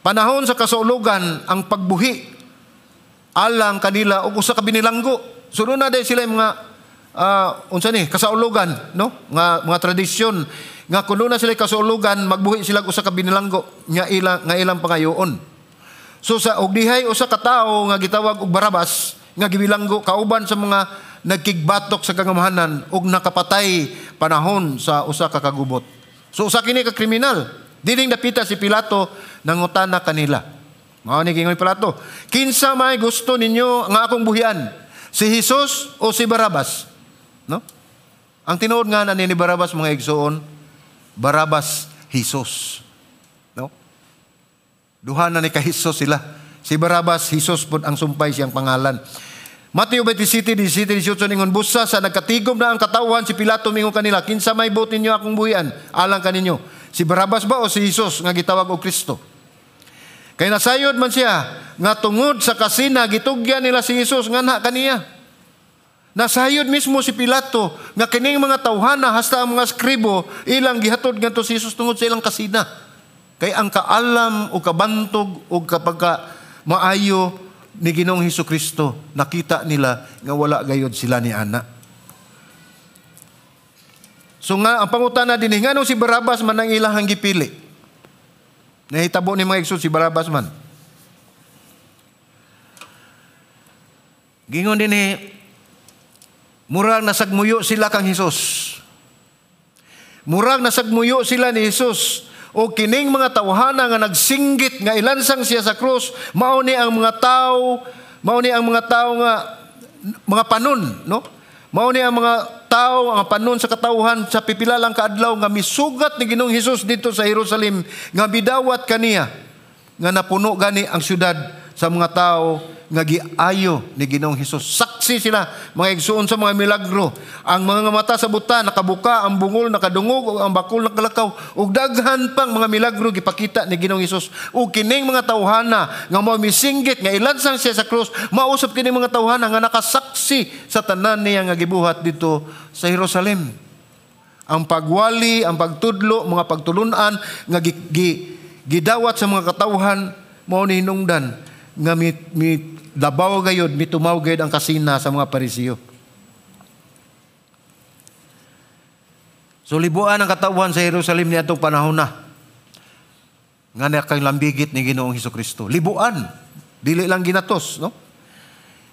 Panahon sa kasaulogan ang pagbuhi alang kanila og usa ka binilanggo. Suno na day sila mga unsa ni kasaulogan, no? Nga mga tradisyon nga kuno na sila kasaulogan magbuhi sila usa ka binilanggo nga ilang pangayoon. So sa ogdihay usa ka tawo nga gitawag og Barabas nga gibilanggo kauban sa mga nagkigbatok sa kagamahanan ug nakapatay panahon sa usa ka kagubot. So usa kini ka kriminal. Dining dapita si Pilato nangutana kanila. Mao ni gingon Pilato, kinsa may gusto ninyo nga akong buhian? Si Jesus o si Barabas? No? Ang tinuod nga na ni Barabas mga igsoon, Barabas Jesus. No? Duha na ni ka Jesus sila. Si Barabas, Jesus po ang sumpay siyang pangalan. Mateo 27:18 ningon busa sa nagkatigom na ang katawhan si Pilato mingon kanila, kinsa may buot ninyo akong buhian? Alang kaninyo, si Barabas ba o si Jesus nga gitawag og Kristo? Kay nasayod man siya nga tungod sa kasina gitugyan nila si Jesus nga na kaniya. Nasayod mismo si Pilato nga kining mga tawhana hasta ang mga skribo ilang gihatod ngadto si Jesus tungod sa ilang kasina. Kay ang kaalam o kabantog o kapagka maayo ni Ginoong Hesukristo, nakita nila nga wala gayod sila ni ana. So nga, ang pangutana din, ngano si Barabas man ang ilahang gipili? Nahitabo ni mga igsoon si Barabas man. Gingon din murag nasagmuyo sila kang Hesus. Murag nasagmuyo sila ni Hesus. O kining mga tawhana nga nagsinggit nga ilansang siya sa krus, mao ni ang mga tao nga mga panon, no? Mao ni ang mga tao, ang panon sa katawhan sa pipilalang kaadlaw nga misugat ni Ginoong Hesus dito sa Jerusalem nga bidawat kaniya nga napuno gani ang syudad sa mga tao nga giayo ni Ginoong Hesus. Saksi sila mga igsuon sa mga milagro. Ang mga mata sa buta nakabuka, ang bungol nakadungog, ug ang bakol nakalakaw, ug daghan pang mga milagro gipakita ni Ginoong Hesus. Ug kining mga tawhana nga mao misinggit nga ilansang siya sa krus, mausap kining mga tawhana nga nakasaksi sa tanan niya nga gibuhat dito sa Jerusalem. Ang pagwali, ang pagtudlo, mga pagtulunan nga gidawat sa mga katawhan mao ni hinungdan nga dabaw gayod, mitumaw gayod ang kasina sa mga Parisiyo. So libuan ang katawhan sa Jerusalem niadtong panahon na nga nakay lambigit ni Ginoong Hesukristo. Libuan, dili lang ginatos, no?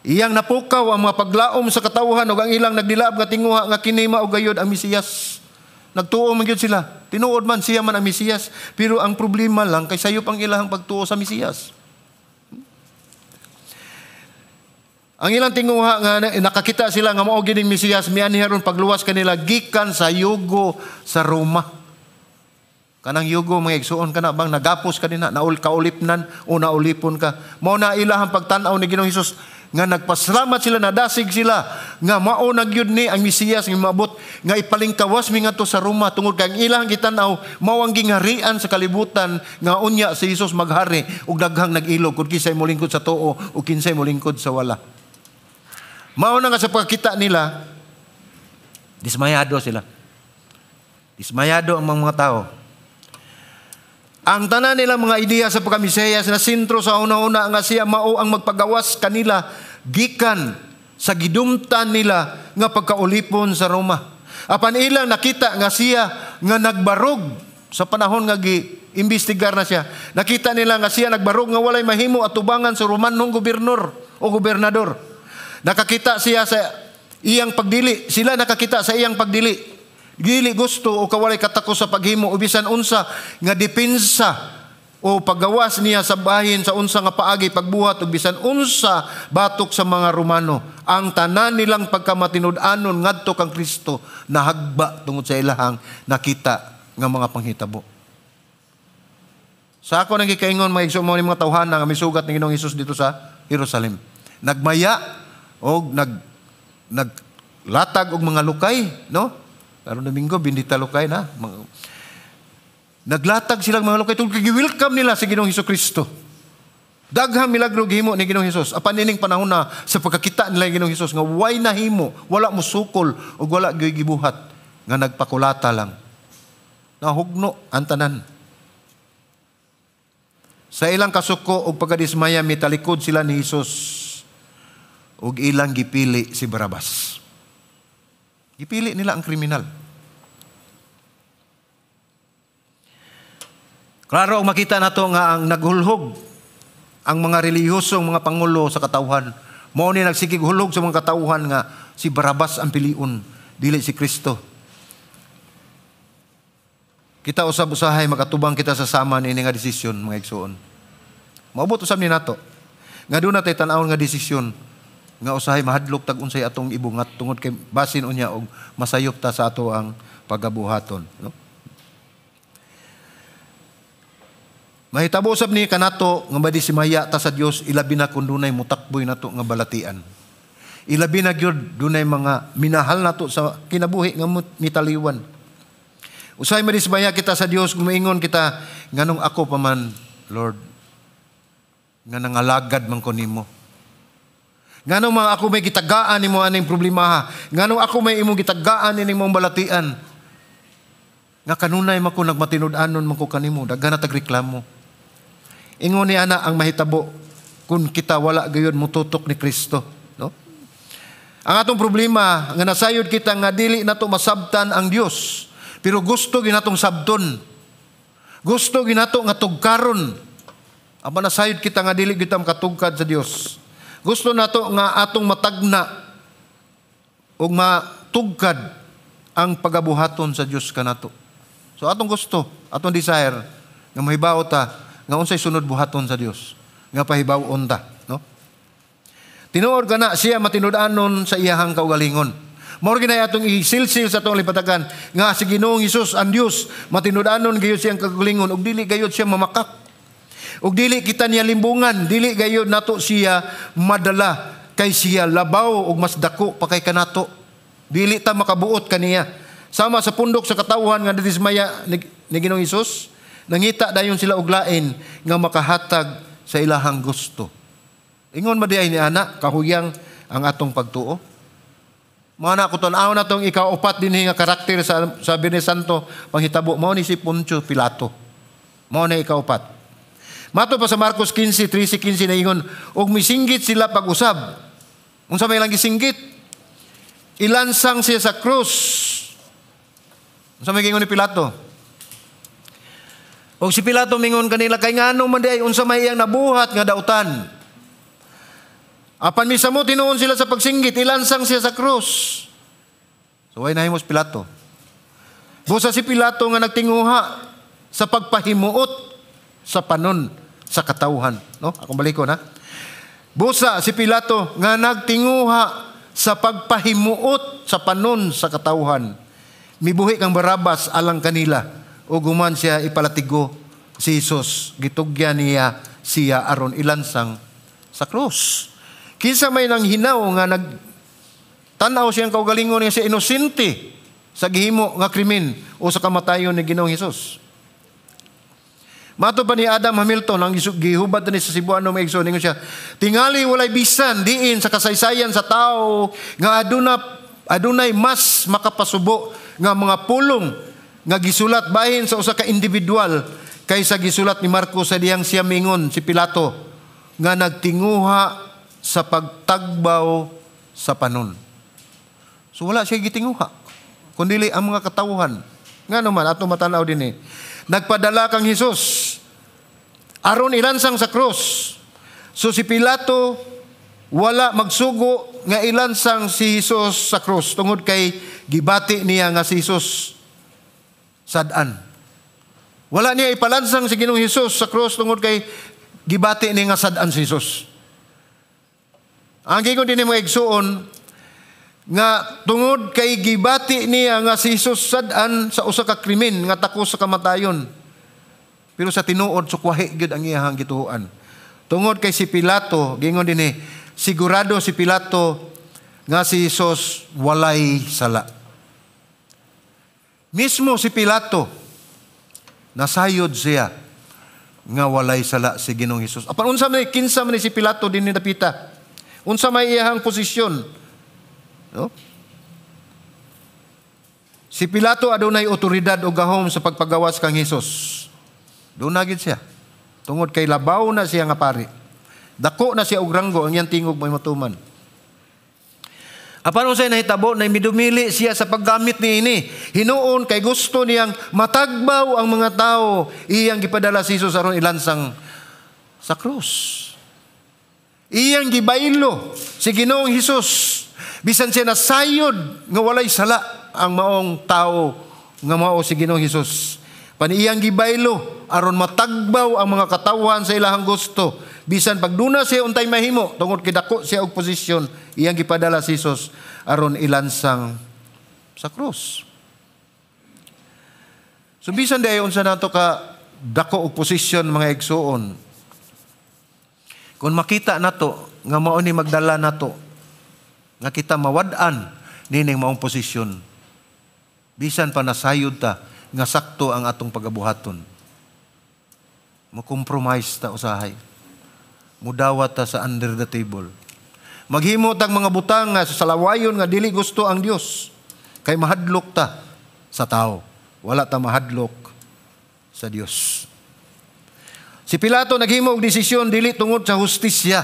Iyang napukaw ang mga paglaom sa katawhan ug ang ilang nagdilaab nga tinguha nga kini mao gayod ang Mesiyas. Nagtuo man gyud sila. Tinuod man siya man ang Mesiyas, pero ang problema lang kay sayop ang ilahang pagtuo sa Mesiyas. Ang ilang tinguha nga nakakita sila nga mao gining Mesiyas, mianiharon pagluwas kanila gikan sa yugo sa Roma. Kanang yugo mga igsuon kana bang nagapos kanina, kaulipnan o naulipon ka. Mao na ilahang pagtan-aw ni Ginoong Hesus nga nagpasalamat sila, nadasig sila nga mao na gyud ni ang Mesiyas nga maabot nga ipalingkawas mi ngadto sa Roma tungod kay ang ilang gitan-aw mao ang gingharian sa kalibutan nga unya si Hesus maghari ug daghang nag-ilog kun kinsay molingkod sa tuo ug kinsay molingkod sa wala. Mao na nga sa pagkita nila, dismayado sila. Dismayado ang mga tao. Ang tanan nila mga ideya sa pagka-Mesiyas na sentro sa una-una nga siya mao ang magpagawas kanila gikan sa gidumtan nila nga pagkaulipon sa Roma. Apan ilang nakita nga siya nga nagbarog sa panahon nga gi-imbestigar na siya. Nakita nila nga siya nagbarog nga walay mahimo atubangan sa Romanong gobernador o gobernador. Nakakita siya sa iyang pagdili. Sila nakakita sa iyang pagdili. Dili gusto o kawalay katakos sa paghimo o bisan unsa nga depensa o paggawas niya sa bahin sa unsa nga paagi pagbuhat o bisan unsa batok sa mga Romano. Ang tanan nilang pagkamatinud-anon ngadto kang Kristo nahagba tungod sa ilahang nakita nga mga panghitabo. Sa ako nang gikaingon mga igsoon mo ni mga tawhana nga misugat ni Ginoong Hesus dito sa Jerusalem. Nagmaya o naglatag og mga lukay, no? Karon Domingo bindita lukay na. Naglatag silang mga lukay tungod kay welcome nila si Ginoong Hesukristo. Daghang milagro gihimo ni Ginoong Hesus. Apan nining panahon na sa pagkakita nila Ginoong Hesus nga way nahimo, wala mo sukol ug wala gyud gibuhat nga nagpakulata lang. Nahugno ang tanan. Sa ilang kasuko ug pagkadismaya mitalikod sila ni Hesus. Ug ilang gipili si Barabas. Gipili nila ang kriminal. Klaro makita nato nga ang naghulhog ang mga relihiyosong mga pangulo sa katawhan. Mao ni nagsikig hulog sa mga katawhan nga si Barabas ang piliun, dili si Kristo. Kita usab-usahay makatubang kita sa sama ni nga desisyon mga igsoon. Maabot usab ni nato. Nga doon natay tan-awon nga desisyon nga usahay mahadlok tag unsay atong ibungat tungod kay basin unya og masayop ta sa ato ang pagabuhaton, no? Mahitabo usab ni kanato nga madisimaya ta sa Dios ilabi na kun dunay mutakboy nato nga balatian. Ilabi na gyud dunay mga minahal nato sa kinabuhi nga mitaliwan. Usahay madismaya kita sa Dios kung maingon kita nganong ako pa man Lord nga nangalagad man ko nimo. Nganong mga ako may gitagaan ni mo aning problema. Nganong ako may imong gitagaan ni mong balatian. Nga kanunay man ko nagmatinud-anon man ko kanimo. Daghan na tagreklamo. Ingon ni ana ang mahitabo kung kita wala gayon mututok ni Kristo. No? Ang atong problema, nga nasayod kita nga dili nato masabtan ang Dios. Pero gusto ginatong sabton. Gusto ginato nga tugkaron. Aba nasayod kita nga dili kita makatugkad sa Dios. Gusto nato nga atong matagna ug matugkad ang pagabuhaton sa Dios kanato. So atong gusto, atong desire nga mahibaw ta nga unsay sunod buhaton sa Dios, nga pahibawon ta, no? Tinuod kana siya matinud-anon sa iyahang kaugalingon. Mao ginay atong isilsil sa atong lipatagan nga si Ginoong Hesus ang Dios matinud-anon gayud siyang kaugalingon ug dili gayud siya mamakak. Ug dili kita niya limbungan, dili gayud nato siya madala kay siya labaw ug mas dako pa kay kanato. Dili ta makabuot kaniya. Sama sa pundok sa katawhan nga nadismaya ni Ginoong Hesus, nangita dayon sila og lain nga makahatag sa ilahang gusto. Ingon madiay ni ana kahuyang ang atong pagtuo. Mga anak ko tan-aw na tong ika-upat dinhi nga karakter sa Biyernes Santo panghitabo mao ni si Poncio Pilato. Mao na ika-upat. Mato pa sa Marcos 15:13-15 na ingon, og misinggit sila pag-usab. Unsa may lang gisinggit? Ilansang siya sa krus. Unsa may gingon ni Pilato? Og si Pilato mingon kanila kay ngano man di ay unsa may iyang nabuhat nga dautan. Apan misamo tinuon sila sa pagsinggit, ilansang siya sa krus. So way nahimos Pilato. Busa si Pilato nga nagtinguha sa pagpahimuot sa panon sa katawhan, no? Akong balikon ha. Busa si Pilato nga nagtinguha sa pagpahimuot sa panon sa katawhan. Mibuhi kang Barabas alang kanila o guman siya ipalatigo si Hesus. Gitugyan niya siya aron ilansang sa krus. Kinsa may nang hinaw nga nagtanaw siyang kaugalingon nga siya inosente sa gihimo nga krimen o sa kamatayon ni Ginoong Hesus. Mato pa ni Adam Hamilton ang gihubad ni sa Cebuano maigsoon ningon siya, tingali walay bisan diin sa kasaysayan sa tao nga adunay mas makapasubo nga mga pulong nga gisulat bahin sa usa ka individual kaysa gisulat ni Marcos sa diyang siya mingon si Pilato nga nagtinguha sa pagtagbaw sa panon. So wala siya gitinguha, kundi ang mga katawhan. Nga naman, ato matanaw din nagpadala kang Hesus aron ilansang sa krus. So si Pilato wala magsugo nga ilansang si Hesus sa krus tungod kay gibati niya nga si Hesus sad-an. Wala niya ipalansang si Ginoong Hesus sa krus tungod kay gibati niya nga sad-an si Hesus. Ang gigon din mga igsuon nga tungod kay gibati niya nga si Hesus sad-an sa usa ka krimen nga takos sa kamatayon. Pero sa tinuod sukwahi gyud ang iyang gituoan. Tungod kay si Pilato, gingon din sigurado si Pilato nga si Hesus walay sala. Mismo si Pilato nasayod siya nga walay sala si Ginoong Hesus. Apan unsa man kinsa man si Pilato dinhi napita? Unsa may iyang posisyon? No? Si Pilato adunay otoridad o gahom sa pagpagawas kang Hesus. Doon na gid siya. Tungod kay labaw na siya nga pari. Dako na siya og ranggo ang iyang tingog may matuman. Apan unsay nahitabo na midumili siya sa paggamit niini. Hinuon kay gusto niyang matagbaw ang mga tao, iyang gipadala si Hesus aron ilansang sa krus. Iyang gibaylo si Ginoong Hesus bisan siya nasayod nga walay sala ang maong tao nga mao si Ginoong Hesus. Paniyang gibaylo aron matagbaw ang mga katawhan sa ilahang gusto. Bisan pagduna siya untay mahimo tungod kay dako siya og posisyon, iyang gipadala si Hesus aron ilansang sa krus. So bisan dayon sa nato ka dako og posisyon mga igsuon. Kung makita nato nga mao ni magdala nato nga kita mawad-an nining maong posisyon. Bisan pa nasayod ta nga sakto ang atong pagabuhaton. Mo-compromise ta usahay. Mudawat ta sa under the table. Maghimo tag mga butang nga sa salawayon nga dili gusto ang Dios. Kay mahadlok ta sa tao. Wala ta mahadlok sa Dios. Si Pilato naghimo og desisyon dili tungod sa hustisya.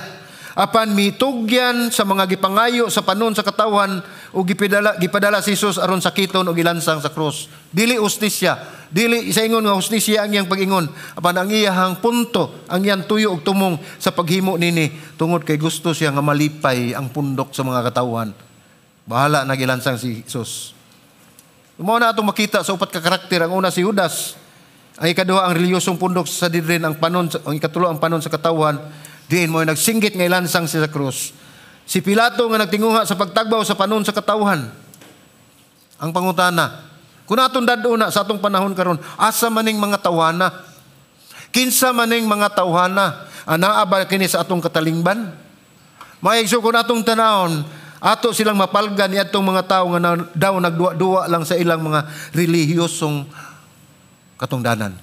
Apan mitugyan sa mga gipangayo sa panon sa katawhan o gipadala si Jesus aron sakiton o gilansang sa krus. Dili ustisya, dili sa ingon nga ustisya ang iyang pag-ingon, apan ang iyang punto, ang iyang tuyo og tumong sa paghimo nini tungod kay gusto siya nga malipay ang pundok sa mga katawhan. Bahala na gilansang si Jesus. Mao na atong makita sa upat ka karakter. Ang una si Judas, ang ikaduha ang reliyosong pundok sa Sanhedrin, ang ikatulo ang panon sa katawhan. Diin mo nagsinggit nga ilansang siya sa krus. Si Pilato nga nagtinguha sa pagtagbaw sa panon sa katawhan. Ang pangutana, kung atong daduna sa atong panahon karon, asa maning mga tawhana? Kinsa maning mga tawhana? Anaa ba kini sa atong katalingban? Maigso kung atong tanahon, ato silang mapalgan ni atong mga tao nga daw nagduwa-duwa lang sa ilang mga relihiyosong katungdanan.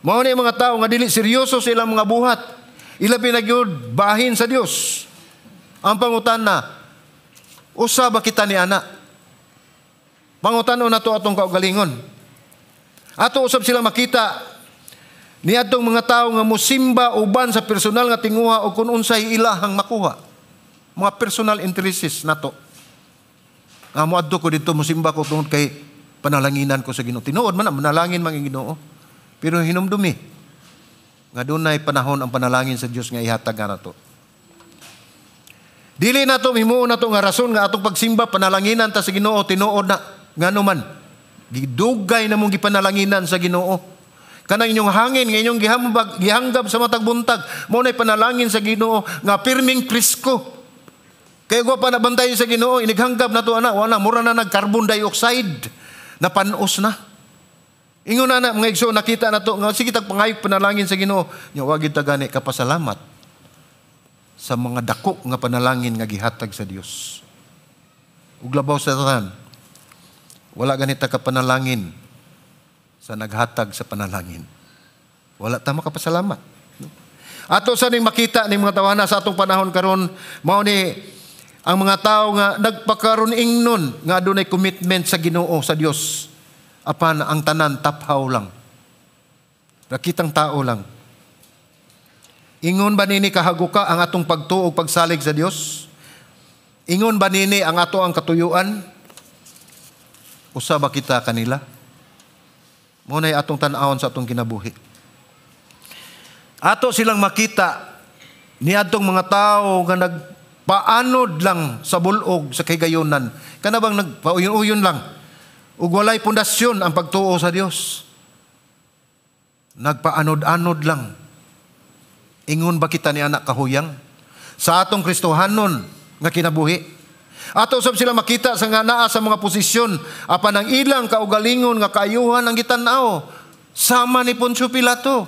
Mao ni mga tao nga dili seryoso sa ilang mga buhat. Ilabi na gyud bahin sa Dios. Ang pangutana, usa ba kita ni ana? Pangutanon nato atong kaugalingon. Ato usab sila makita ni atong mga tao nga mosimba uban sa personal nga tinguha o kun unsay ilahang makuha. Mga personal interests nato. Nga moadto ko dito mosimba ko tungod kay panalanginan ko sa Ginoo. Tinuod man manalangin man ang Ginoo. Pero hinumdumi nga dunay panahon ang panalangin sa Dios nga ihatag nato. Dili nato himuon nato nga rason nga atong pagsimba panalanginan ta sa Ginoo tinuod na ngano man gidugay na mong gipanalanginan sa Ginoo. Kanang inyong hangin nga inyong gihanggab sa matag buntag mo nay panalangin sa Ginoo nga pirming presko. Kay gwa pa nabantay sa Ginoo inighanggab nato ana wala mura na nag carbon dioxide na panos na. Ingon na mga igsoon nakita nato nga sige tag pangayog panalangin sa Ginoo nya wa gid ta gani kapasalamat sa mga dako nga panalangin nga gihatag sa Dios. Ug labaw sa tanan, wala ganita ka panalangin sa naghatag sa panalangin. Wala ta makapasalamat. Ato sa ning makita ning mga tawhana sa atong panahon karon, mao ni ang mga tao nga nagpakaron ingnon nga adunay commitment sa Ginoo sa Dios. Apan ang tanan taphaw lang. Nakitang tao lang. Ingon ba nini kahaguka ang atong pagtuo ug pagsalig sa Dios? Ingon ba nini ang ato ang katuyuan? Usa ba kita kanila? Mao nay atong tan-awon sa atong kinabuhi. Ato silang makita ni atong mga tao nga nagpaanod lang sa bulog sa kaygayonan. Kana bang nagpauyon-uyon lang ug walay pundasyon ang pagtuo sa Dios. Nagpaanod-anod lang. Ingon ba kita ni anak kahuyang sa atong Kristohanon nga kinabuhi? Ato usab sila makita sa nga naa sa mga posisyon apan ang ilang kaugalingon nga kaayuhan ang gitan-aw sama ni Poncio Pilato.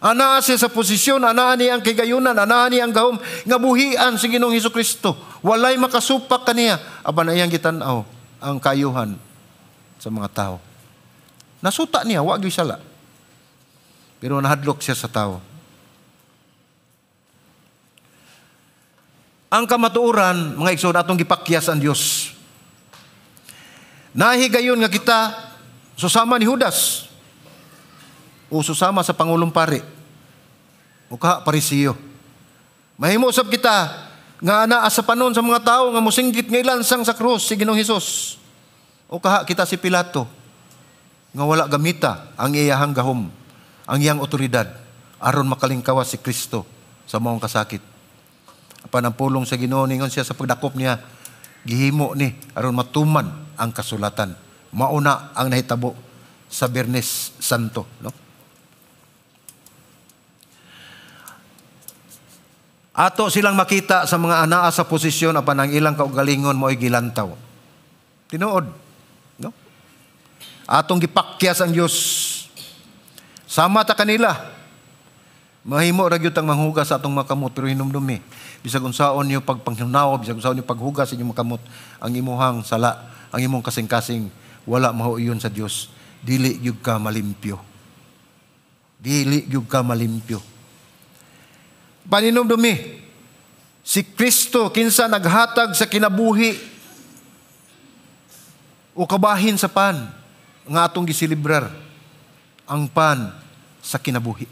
Anaa siya sa posisyon, anaa ni ang kigayunan, anaa ni ang gahom nga buhian si Ginoong Hesukristo. Walay makasupak kaniya apan iyang gitan-aw ang kaayuhan sa mga tao. Nasuta niya, wa gyud sala. Pero nahadlok siya sa tao. Ang kamatuoran, mga igsoon, atong gipakyas ang Dios. Nahigayon nga kita susama ni Judas o susama sa Pangulong Pari o kaha Parisiyo. Mahimo usab kita nga anaa sa panon sa mga tao nga mosinggit nga ilansang sa krus si Ginoong Hesus. O kaha kita si Pilato nga wala gamita ang iyahang gahom, ang iyang otoridad aron makalingkawas si Kristo sa maong kasakit. Apan ang pulong sa Ginoo ningon siya sa pagdakop niya, gihimo ni aron matuman ang kasulatan. Mauna ang nahitabo sa Biyernes Santo, no? Ato silang makita sa mga anaa sa posisyon apan ang ilang kaugalingon mo'y gilantaw. Tinuod, no? Atong gipakyas ang Dios. Sama ta kanila. Mahimo ra gyud ang manghugas sa atong makamot pero hinumdumi. Bisag unsaon niyo pagpanghunaw, bisag unsaon niyo paghugas sa inyong makamot, ang imuhang sala, ang imong kasing-kasing wala mahuiyon sa Dios. Dili gyud ka malimpyo. Dili gyud ka malimpyo. Paninumdumi. Si Kristo kinsa naghatag sa kinabuhi o kabahin sa pan nga atong gisilibrar ang pan sa kinabuhi.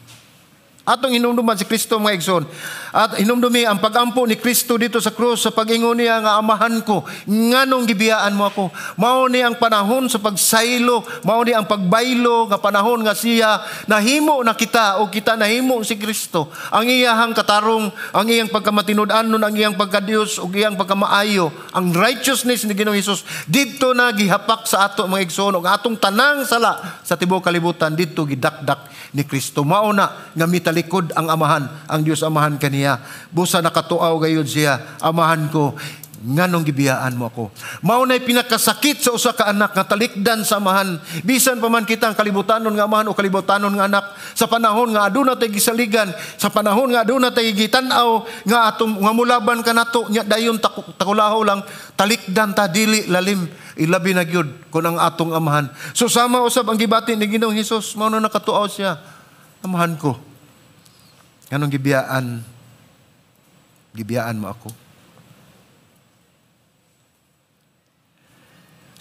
Atong hinumduman si Kristo mga igsoon. At hinumdumi ang pagampo ni Kristo dito sa krus sa pag-ingon niya nga amahan ko, nganong gibiyaan mo ako. Mao ni ang panahon sa pagsaylo, mao ni ang pagbaylo nga panahon nga siya nahimo na kita o kita nahimo si Kristo. Ang iyahang katarong, ang iyang pagkamatinud-anon, ang iyang pagkadios ug iyang pagkamaayo, ang righteousness ni Ginoong Hesus didto na gihapak sa ato mga igsoon ug atong tanang sala sa tibuok kalibutan didto gidakdak ni Kristo. Mao na nga mitalikod ang amahan, ang Dios amahan kaniya. Busa nakatuaw gayud siya, amahan ko, nganong gibiyaan mo ako. Mao na'y pinakasakit sa usa ka anak nga talikdan sa amahan. Bisan pa man kita ang kalibutanon nga amahan o kalibutanon nga anak, sa panahon nga aduna tay gisaligan, sa panahon nga aduna tay gitanaw nga atong nga mulaban kanato nya dayon takulaho lang talikdan ta dili lalim ilabi na gyud kun ang atong amahan. So sama usab ang gibati ni Ginoong Hesus, mao na nakatuaw siya, amahan ko, nganong gibiyaan mo ako.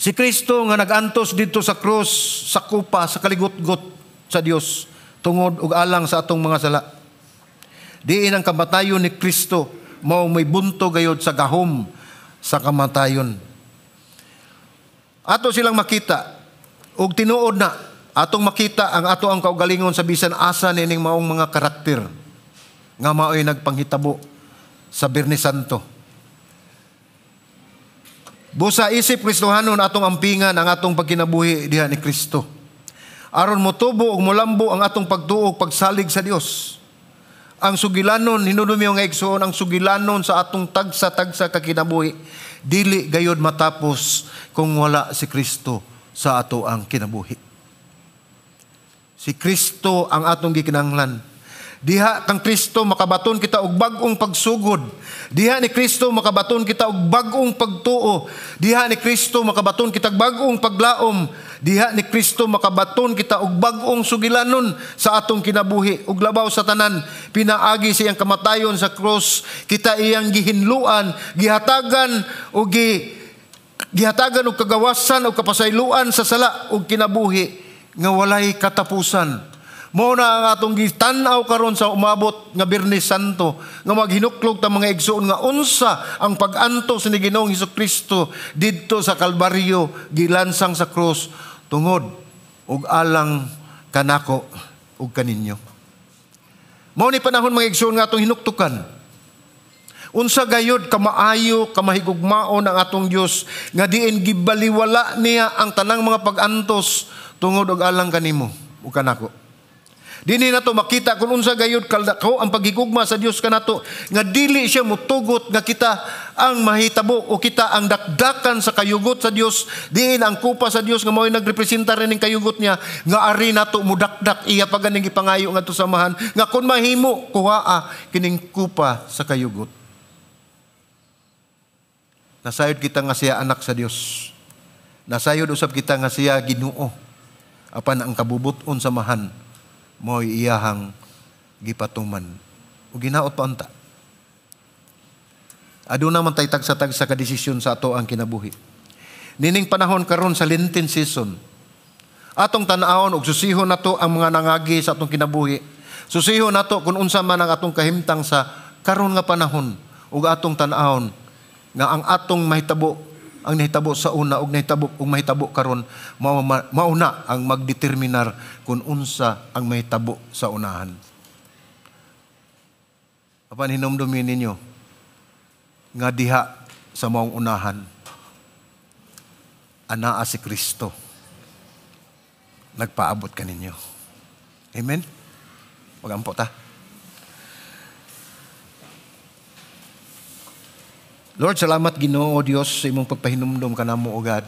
Si Kristo nga nagantos dito sa krus, sa kupa, sa kaligutgot sa Dios tungod ug alang sa atong mga sala. Diin ang kamatayon ni Kristo mao may bunto gayud sa gahom sa kamatayon. Ato silang makita ug tinuod na atong makita ang ato ang kaugalingon sa bisan asa nining maong mga karakter nga mao'y nagpanghitabo sa Biyernes Santo. Busa isip Kristohanon atong ampingan ang atong pagkinabuhi diha ni Kristo. Aron motubo ug molambo ang atong pagtuo ug pagsalig sa Dios. Ang sugilanon, hinudumi nga igsoon, ang sugilanon sa atong tagsa-tagsa ka kinabuhi dili gayud matapos kung wala si Kristo sa ato ang kinabuhi. Si Kristo ang atong gikinahanglan. Diha kang Kristo makabaton kita og bag-ong pagsugod. Diha ni Kristo makabaton kita og bag-ong pagtuo. Diha ni Kristo makabaton kita og bag-ong paglaom. Diha ni Kristo makabaton kita og bag-ong sugilanon sa atong kinabuhi. Ug labaw sa tanan, pinaagi siyang kamatayon sa krus, kita iyang gihinluan, gihatagan og og kagawasan og kapasayloan sa sala ug kinabuhi nga walay katapusan. Mao na ang atong gitanaw karon sa umabot nga Biyernes Santo nga maghinuklog ta mga igsoon nga unsa ang pag-antos ni Ginoong Hesukristo didto sa Kalbaryo gilansang sa krus tungod ug alang kanako ug kaninyo. Mao ni panahon mga igsoon nga atong hinuktukan. Unsa gayud kamaayo kamahigugmaon ang atong Dios nga diin gibaliwala niya ang tanang mga pag-antos tungod ug alang kanimo ug kanako. Dini nato makita kung unsa gayud kalako ang paghigugma sa Dios kanato nga dili siya mutugot nga kita ang mahitabo o kita ang dakdakan sa kayugot sa Dios, diin ang kupa sa Dios nga mao'y nagrepresenta rin ning kayugot niya nga ari nato mudakdak iya pa ganing gipangayo ngadto samahan nga kun mahimo kuhaa kining kupa sa kayugot. Nasayod kita nga siya anak sa Dios. Nasayod usab kita nga siya Ginoo. Apan ang kabubuton samahan mo'y iyahang gipatuman o ginaot pa unta. Aduna man tay tagsa-tagsa ka desisyon sa ato ang kinabuhi. Nining panahon karon sa Lenten season, atong tan-awon og susihon nato ang mga nangagi sa atong kinabuhi. Susihon nato kung unsa man ang atong kahimtang sa karon nga panahon ug atong tan-awon nga ang atong mahitabo, ang nahitabo sa una ug mahitabo karon mauna ang magdeterminar kung unsa ang mahitabo sa unahan. Apan hinumdumi ninyo nga diha sa maong unahan anaa si Kristo nagpaabot kaninyo. Amen. Magampo ta. Lord, salamat Ginoo Dios sa imong pagpahinumdom kanamo o God.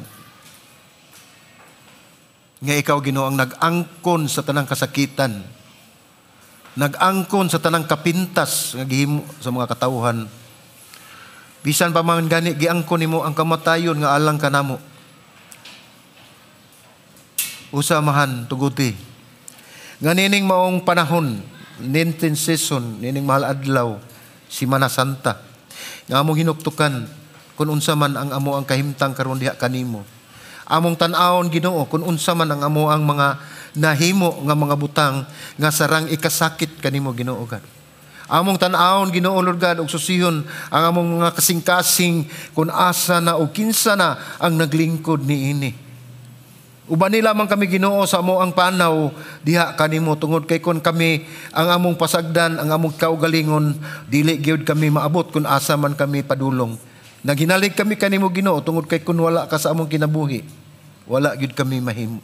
Nga ikaw Ginoo ang nag-angkon sa tanang kasakitan, nag-angkon sa tanang kapintas nga gihimo sa mga katawhan. Bisan pa man gani giangkon nimo ang kamatayon nga alang kanamo. Usamahan tuguti. Nga nining maong panahon, Lenten season, nining mahal adlaw, Semana Santa. Nga among hinuktukan kung unsa man ang amo ang kahimtang karon diha kanimo. Among tan-awon Ginoo kung unsa man ang amo ang mga nahimo nga mga butang nga sarang ikasakit kanimo Ginoo God. Among tan-awon Ginoo Lord God ug susihon ang among mga kasing-kasing kun asa na o kinsa na ang naglingkod niini. Uban nila man kami Ginoo sa amo ang panaw diha kanimo tungod kay kun kami ang among pasagdan, ang among kaugalingon, dili gyud kami maabot kun asa man kami padulong. Naginalig kami kanimo Ginoo tungod kay kun wala ka sa among kinabuhi, wala gyud kami mahimo.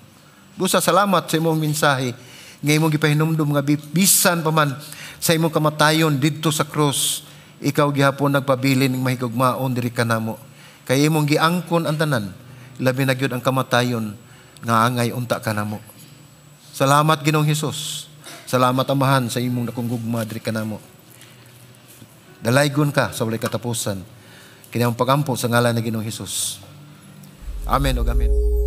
Busa salamat sa imong mensahe nga imong gipahinumdum nga bisan pa man sa imong kamatayon didto sa cross, ikaw gihapon nagpabilin ning mahigugmaon diri kanamo. Kay imong giangkon ang tanan, labi na gyud ang kamatayon nga angay unta kanamo. Salamat Ginoong Hesus. Salamat Amahan sa imong nakunggugma diri kanamo. Dalaygon ka sa walay katapusan. Kini ang pagampo sa ngalan ni Ginoong Hesus. Amen o amen.